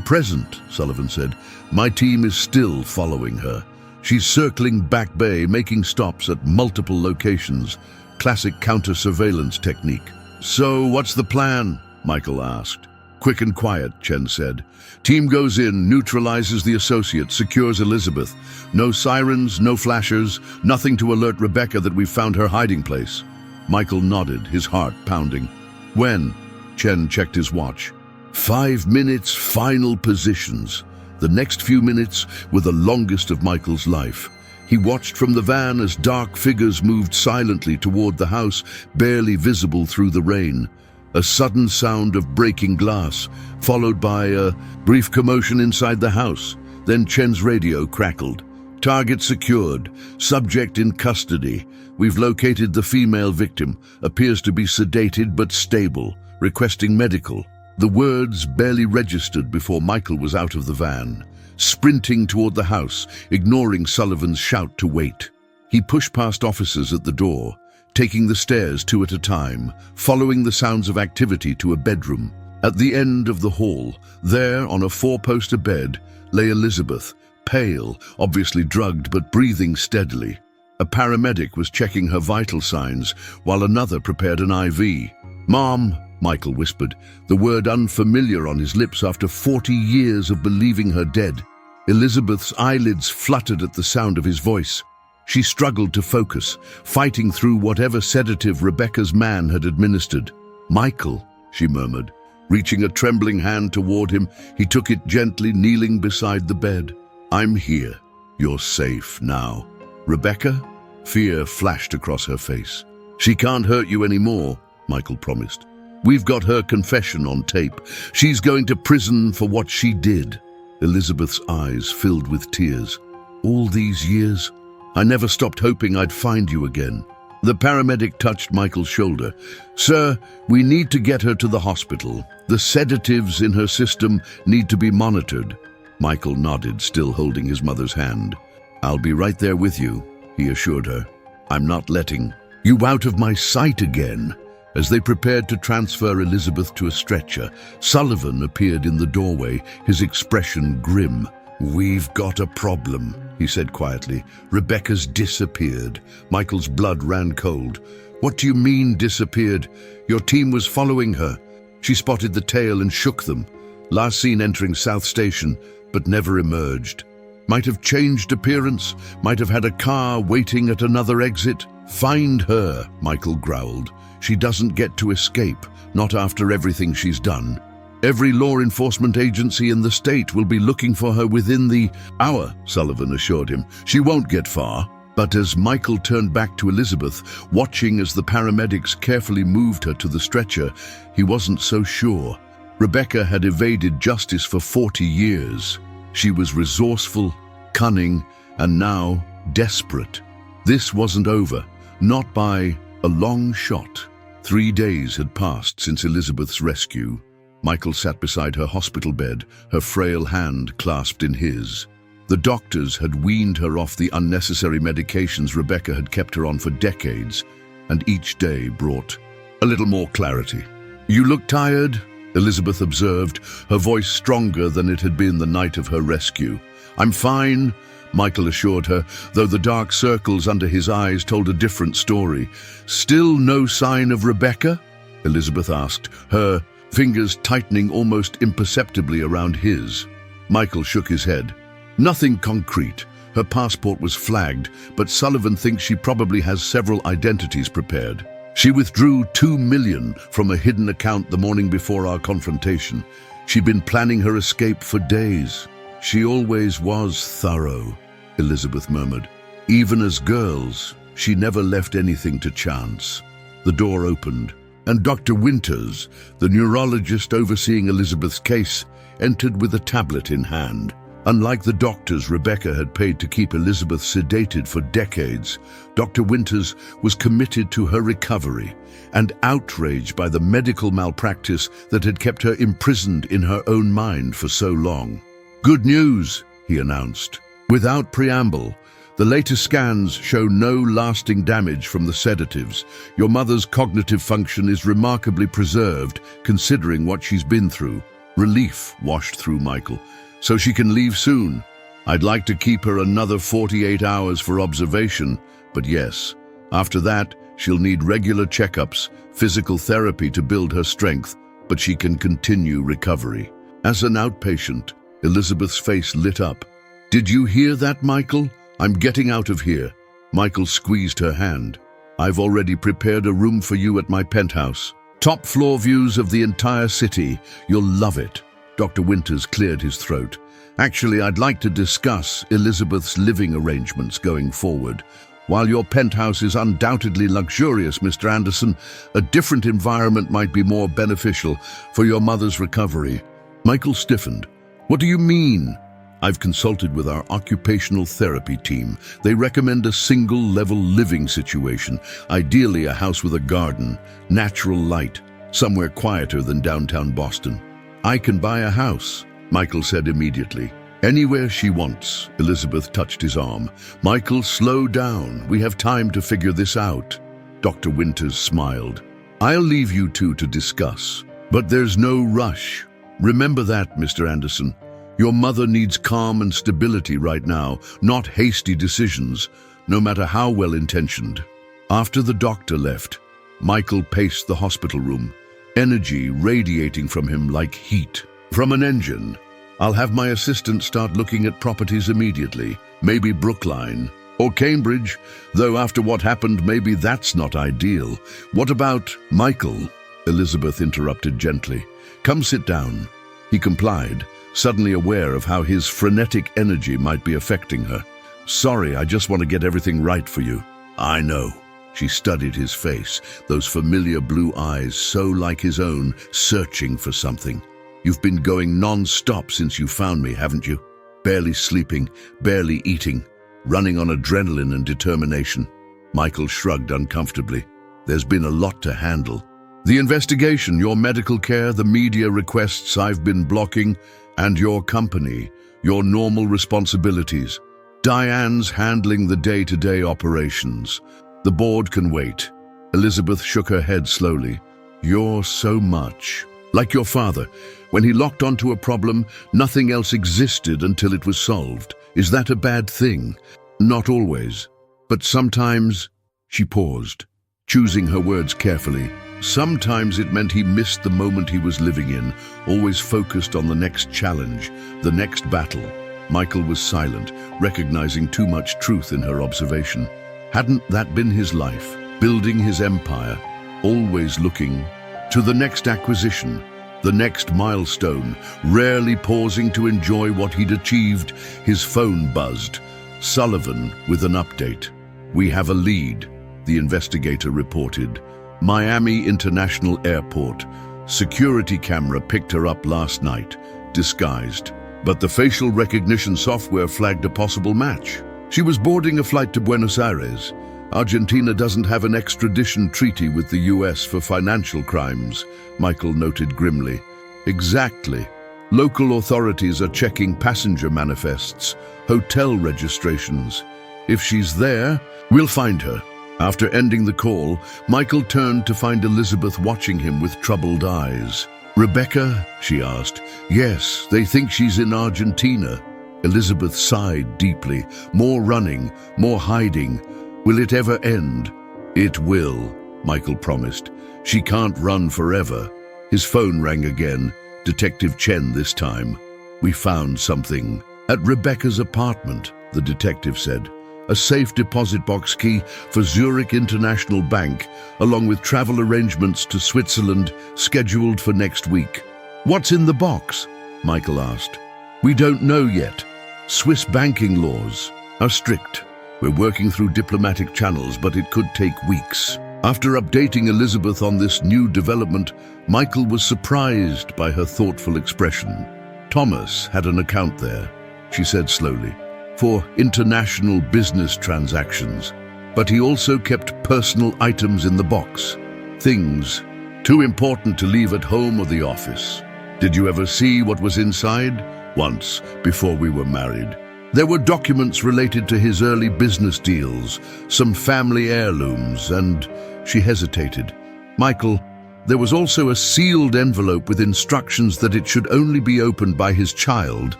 present," Sullivan said. "My team is still following her. She's circling Back Bay, making stops at multiple locations. Classic counter-surveillance technique." "So what's the plan?" Michael asked. "Quick and quiet," Chen said. "Team goes in, neutralizes the associate, secures Elizabeth. No sirens, no flashers, nothing to alert Rebecca that we've found her hiding place." Michael nodded, his heart pounding. "When?" Chen checked his watch. 5 minutes, final positions. The next few minutes were the longest of Michael's life. He watched from the van as dark figures moved silently toward the house, barely visible through the rain. A sudden sound of breaking glass, followed by a brief commotion inside the house. Then Chen's radio crackled. "Target secured. Subject in custody. We've located the female victim. Appears to be sedated but stable. Requesting medical." The words barely registered before Michael was out of the van, sprinting toward the house, ignoring Sullivan's shout to wait. He pushed past officers at the door, taking the stairs 2 at a time, following the sounds of activity to a bedroom. At the end of the hall, there on a 4-poster bed, lay Elizabeth, pale, obviously drugged but breathing steadily. A paramedic was checking her vital signs, while another prepared an IV. "Mom," Michael whispered, the word unfamiliar on his lips after 40 years of believing her dead. Elizabeth's eyelids fluttered at the sound of his voice. She struggled to focus, fighting through whatever sedative Rebecca's man had administered. "Michael," she murmured. Reaching a trembling hand toward him, he took it gently, kneeling beside the bed. "I'm here. You're safe now." "Rebecca?" Fear flashed across her face. "She can't hurt you anymore," Michael promised. "We've got her confession on tape. She's going to prison for what she did." Elizabeth's eyes filled with tears. "All these years, I never stopped hoping I'd find you again." The paramedic touched Michael's shoulder. "Sir, we need to get her to the hospital. The sedatives in her system need to be monitored." Michael nodded, still holding his mother's hand. "I'll be right there with you," he assured her. "I'm not letting you out of my sight again." As they prepared to transfer Elizabeth to a stretcher, Sullivan appeared in the doorway, his expression grim. "We've got a problem," he said quietly. "Rebecca's disappeared." Michael's blood ran cold. "What do you mean, disappeared? Your team was following her." She spotted the tail and shook them. "Last seen entering South Station, but never emerged. Might have changed appearance, might have had a car waiting at another exit." "Find her," Michael growled. "She doesn't get to escape, not after everything she's done. Every law enforcement agency in the state will be looking for her within the hour," Sullivan assured him. "She won't get far." But as Michael turned back to Elizabeth, watching as the paramedics carefully moved her to the stretcher, he wasn't so sure. Rebecca had evaded justice for 40 years. She was resourceful, cunning, and now desperate. This wasn't over, not by a long shot. 3 days had passed since Elizabeth's rescue. Michael sat beside her hospital bed, her frail hand clasped in his. The doctors had weaned her off the unnecessary medications Rebecca had kept her on for decades, and each day brought a little more clarity. "You look tired," Elizabeth observed, her voice stronger than it had been the night of her rescue. "I'm fine," Michael assured her, though the dark circles under his eyes told a different story. "Still no sign of Rebecca?" Elizabeth asked, her fingers tightening almost imperceptibly around his. Michael shook his head. "Nothing concrete. Her passport was flagged, but Sullivan thinks she probably has several identities prepared. She withdrew $2 million from a hidden account the morning before our confrontation. She'd been planning her escape for days." "She always was thorough," Elizabeth murmured. "Even as girls, she never left anything to chance. The door opened, and Dr. Winters, the neurologist overseeing Elizabeth's case, entered with a tablet in hand. Unlike the doctors Rebecca had paid to keep Elizabeth sedated for decades, Dr. Winters was committed to her recovery and outraged by the medical malpractice that had kept her imprisoned in her own mind for so long. "Good news," he announced. Without preamble, the latest scans show no lasting damage from the sedatives. Your mother's cognitive function is remarkably preserved, considering what she's been through. Relief washed through Michael. "So she can leave soon. I'd like to keep her another 48 hours for observation, but yes, after that, she'll need regular checkups, physical therapy to build her strength, but she can continue recovery." As an outpatient, Elizabeth's face lit up. "Did you hear that, Michael? I'm getting out of here." Michael squeezed her hand. "I've already prepared a room for you at my penthouse. Top floor views of the entire city. You'll love it." Dr. Winters cleared his throat. "Actually, I'd like to discuss Elizabeth's living arrangements going forward. While your penthouse is undoubtedly luxurious, Mr. Anderson, a different environment might be more beneficial for your mother's recovery." Michael stiffened. "What do you mean?" "I've consulted with our occupational therapy team. They recommend a single-level living situation, ideally a house with a garden, natural light, somewhere quieter than downtown Boston." "I can buy a house," Michael said immediately. "Anywhere she wants." Elizabeth touched his arm. "Michael, slow down. We have time to figure this out." Dr. Winters smiled. "I'll leave you two to discuss, but there's no rush. Remember that, Mr. Anderson. Your mother needs calm and stability right now, not hasty decisions, no matter how well-intentioned." After the doctor left, Michael paced the hospital room, energy radiating from him like heat from an engine. "I'll have my assistant start looking at properties immediately, maybe Brookline or Cambridge, though after what happened, maybe that's not ideal." "What about Michael?" Elizabeth interrupted gently. "Come sit down." He complied, suddenly aware of how his frenetic energy might be affecting her. "Sorry, I just want to get everything right for you." "I know." She studied his face, those familiar blue eyes so like his own, searching for something. "You've been going non-stop since you found me, haven't you? Barely sleeping, barely eating, running on adrenaline and determination." Michael shrugged uncomfortably. "There's been a lot to handle. The investigation, your medical care, the media requests I've been blocking, and your company, your normal responsibilities. Diane's handling the day-to-day operations. The board can wait." Elizabeth shook her head slowly. "You're so much like your father. When he locked onto a problem, nothing else existed until it was solved. Is that a bad thing?" "Not always. But sometimes—" She paused, choosing her words carefully. "Sometimes it meant he missed the moment he was living in, always focused on the next challenge, the next battle." Michael was silent, recognizing too much truth in her observation. Hadn't that been his life, building his empire, always looking to the next acquisition, the next milestone, rarely pausing to enjoy what he'd achieved? His phone buzzed. Sullivan with an update. "We have a lead," the investigator reported. "Miami International Airport. Security camera picked her up last night, disguised. But the facial recognition software flagged a possible match. She was boarding a flight to Buenos Aires. Argentina doesn't have an extradition treaty with the US for financial crimes," Michael noted grimly. "Exactly. Local authorities are checking passenger manifests, hotel registrations. If she's there, we'll find her." After ending the call, Michael turned to find Elizabeth watching him with troubled eyes. "Rebecca?" she asked. "Yes, they think she's in Argentina." Elizabeth sighed deeply. "More running, more hiding. Will it ever end?" "It will," Michael promised. "She can't run forever." His phone rang again. Detective Chen this time. "We found something." "At Rebecca's apartment," the detective said. "A safe deposit box key for Zurich International Bank, along with travel arrangements to Switzerland scheduled for next week." "What's in the box?" Michael asked. "We don't know yet. Swiss banking laws are strict." We're working through diplomatic channels, but it could take weeks." After updating Elizabeth on this new development, Michael was surprised by her thoughtful expression. "Thomas had an account there," she said slowly, "for international business transactions. But he also kept personal items in the box. Things too important to leave at home or the office. Did you ever see what was inside?" "Once, before we were married. There were documents related to his early business deals, some family heirlooms, and..." She hesitated. "Michael, there was also a sealed envelope with instructions that it should only be opened by his child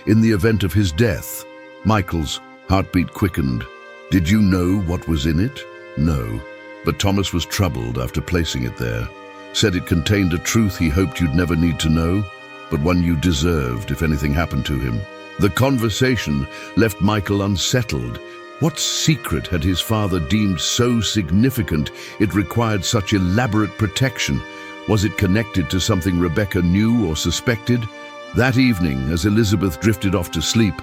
in the event of his death." Michael's heartbeat quickened. "Did you know what was in it?" "No, but Thomas was troubled after placing it there. Said it contained a truth he hoped you'd never need to know, but one you deserved if anything happened to him." The conversation left Michael unsettled. What secret had his father deemed so significant it required such elaborate protection? Was it connected to something Rebecca knew or suspected? That evening, as Elizabeth drifted off to sleep,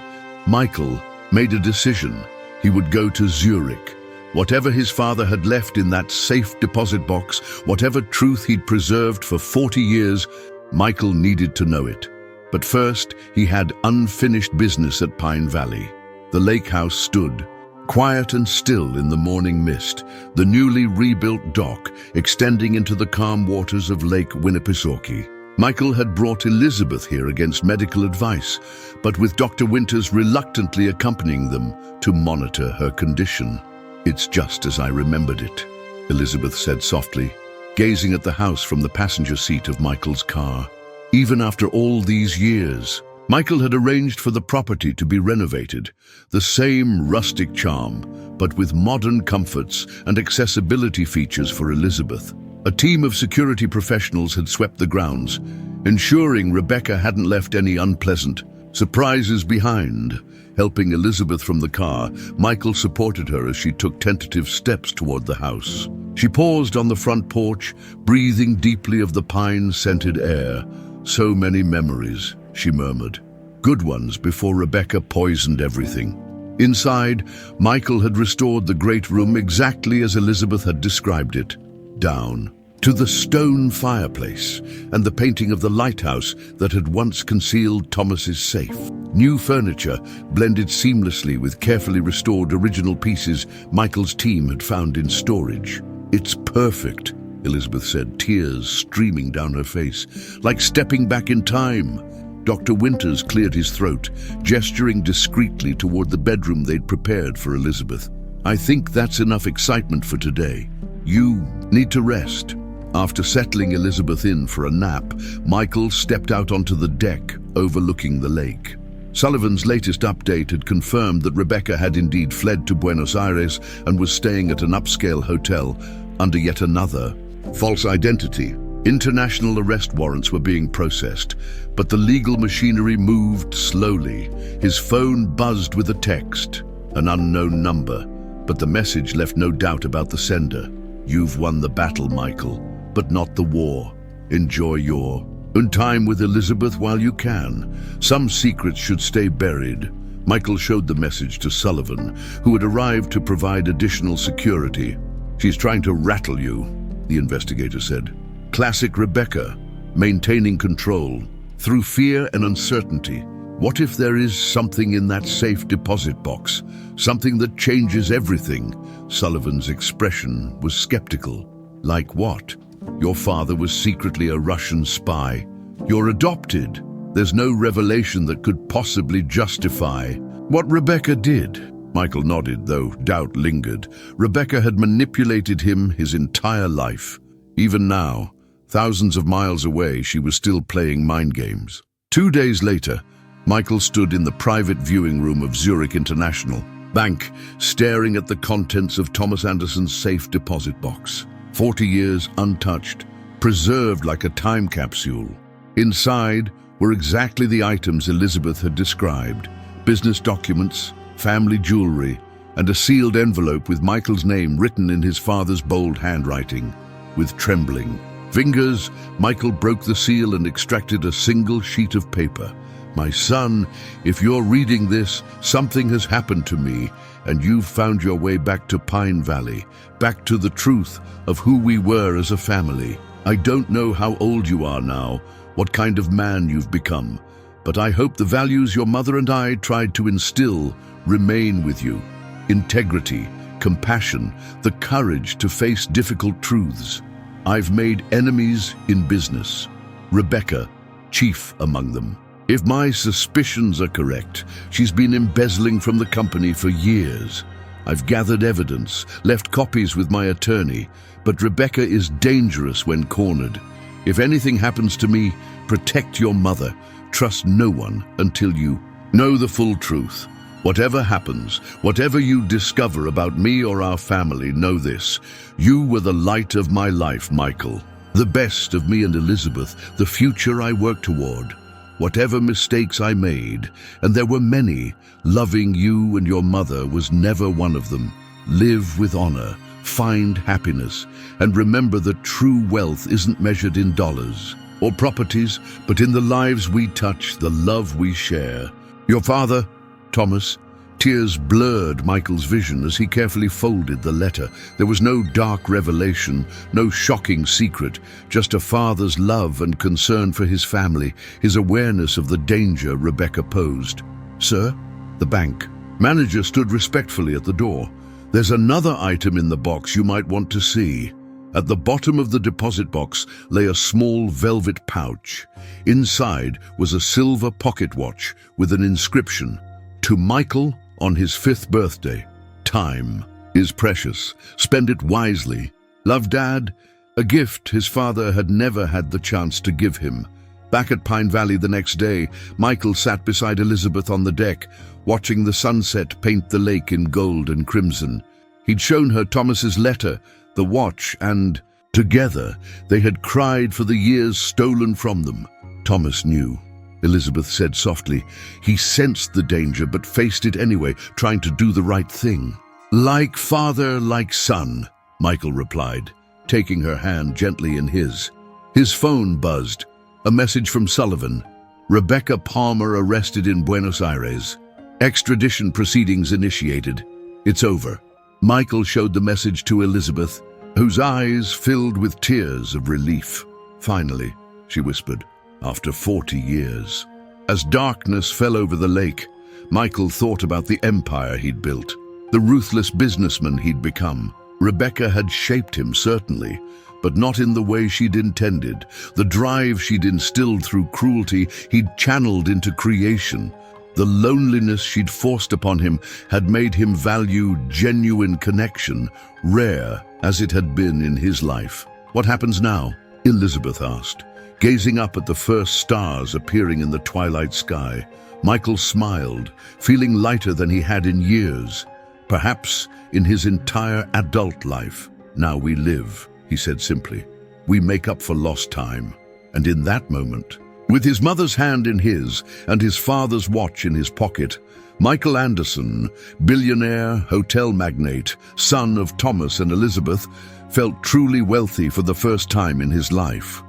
Michael made a decision. He would go to Zurich. Whatever his father had left in that safe deposit box, whatever truth he'd preserved for 40 years, Michael needed to know it. But first, he had unfinished business at Pine Valley. The lake house stood, quiet and still in the morning mist, the newly rebuilt dock extending into the calm waters of Lake Winnipesaukee. Michael had brought Elizabeth here against medical advice, but with Dr. Winters reluctantly accompanying them to monitor her condition. "It's just as I remembered it," Elizabeth said softly, gazing at the house from the passenger seat of Michael's car. Even after all these years, Michael had arranged for the property to be renovated, the same rustic charm, but with modern comforts and accessibility features for Elizabeth. A team of security professionals had swept the grounds, ensuring Rebecca hadn't left any unpleasant surprises behind. Helping Elizabeth from the car, Michael supported her as she took tentative steps toward the house. She paused on the front porch, breathing deeply of the pine-scented air. "So many memories," she murmured. "Good ones before Rebecca poisoned everything." Inside, Michael had restored the great room exactly as Elizabeth had described it. Down to the stone fireplace and the painting of the lighthouse that had once concealed Thomas's safe. New furniture blended seamlessly with carefully restored original pieces Michael's team had found in storage. "It's perfect," Elizabeth said, tears streaming down her face, "like stepping back in time." Dr. Winters cleared his throat, gesturing discreetly toward the bedroom they'd prepared for Elizabeth. "I think that's enough excitement for today. You need to rest." After settling Elizabeth in for a nap, Michael stepped out onto the deck overlooking the lake. Sullivan's latest update had confirmed that Rebecca had indeed fled to Buenos Aires and was staying at an upscale hotel under yet another false identity. International arrest warrants were being processed, but the legal machinery moved slowly. His phone buzzed with a text, an unknown number, but the message left no doubt about the sender. "You've won the battle, Michael, but not the war. Enjoy your own time with Elizabeth while you can. Some secrets should stay buried." Michael showed the message to Sullivan, who had arrived to provide additional security. "She's trying to rattle you," the investigator said. "Classic Rebecca, maintaining control through fear and uncertainty. What if there is something in that safe deposit box, something that changes everything?" Sullivan's expression was skeptical. "Like what?" "Your father was secretly a Russian spy. You're adopted. There's no revelation that could possibly justify what Rebecca did." Michael nodded, though doubt lingered. Rebecca had manipulated him his entire life. Even now, thousands of miles away, she was still playing mind games. 2 days later, Michael stood in the private viewing room of Zurich International Bank, staring at the contents of Thomas Anderson's safe deposit box. 40 years untouched, preserved like a time capsule. Inside were exactly the items Elizabeth had described: business documents, family jewelry, and a sealed envelope with Michael's name written in his father's bold handwriting. With trembling fingers, Michael broke the seal and extracted a single sheet of paper. "My son, if you're reading this, something has happened to me. and you've found your way back to Pine Valley, back to the truth of who we were as a family. I don't know how old you are now, what kind of man you've become, but I hope the values your mother and I tried to instill remain with you. Integrity, compassion, the courage to face difficult truths. I've made enemies in business, Rebecca chief among them. If my suspicions are correct, she's been embezzling from the company for years. I've gathered evidence, left copies with my attorney, but Rebecca is dangerous when cornered. If anything happens to me, protect your mother. Trust no one until you know the full truth. Whatever happens, whatever you discover about me or our family, know this. You were the light of my life, Michael. The best of me and Elizabeth, the future I work toward. Whatever mistakes I made, and there were many, loving you and your mother was never one of them. Live with honor, find happiness, and remember that true wealth isn't measured in dollars or properties, but in the lives we touch, the love we share. Your father, Thomas. Tears blurred Michael's vision as he carefully folded the letter. There was no dark revelation, no shocking secret, just a father's love and concern for his family, his awareness of the danger Rebecca posed. Sir? The bank manager stood respectfully at the door. There's another item in the box you might want to see. At the bottom of the deposit box lay a small velvet pouch. Inside was a silver pocket watch with an inscription, "To Michael on his 5th birthday. Time is precious. Spend it wisely. Love, Dad." A gift his father had never had the chance to give him. Back at Pine Valley the next day, Michael sat beside Elizabeth on the deck, watching the sunset paint the lake in gold and crimson. He'd shown her Thomas's letter, the watch, and together they had cried for the years stolen from them. Thomas knew. Elizabeth said softly. He sensed the danger but faced it anyway, trying to do the right thing. Like father, like son, Michael replied, taking her hand gently in his. His phone buzzed. A message from Sullivan. Rebecca Palmer arrested in Buenos Aires. Extradition proceedings initiated. It's over. Michael showed the message to Elizabeth, whose eyes filled with tears of relief. Finally, she whispered, after 40 years. As darkness fell over the lake, Michael thought about the empire he'd built, the ruthless businessman he'd become. Rebecca had shaped him, certainly, but not in the way she'd intended. The drive she'd instilled through cruelty, he'd channeled into creation. The loneliness she'd forced upon him had made him value genuine connection, rare as it had been in his life. What happens now? Elizabeth asked, gazing up at the first stars appearing in the twilight sky. Michael smiled, feeling lighter than he had in years, perhaps in his entire adult life. Now we live, he said simply. We make up for lost time. And in that moment, with his mother's hand in his and his father's watch in his pocket, Michael Anderson, billionaire, hotel magnate, son of Thomas and Elizabeth, felt truly wealthy for the first time in his life.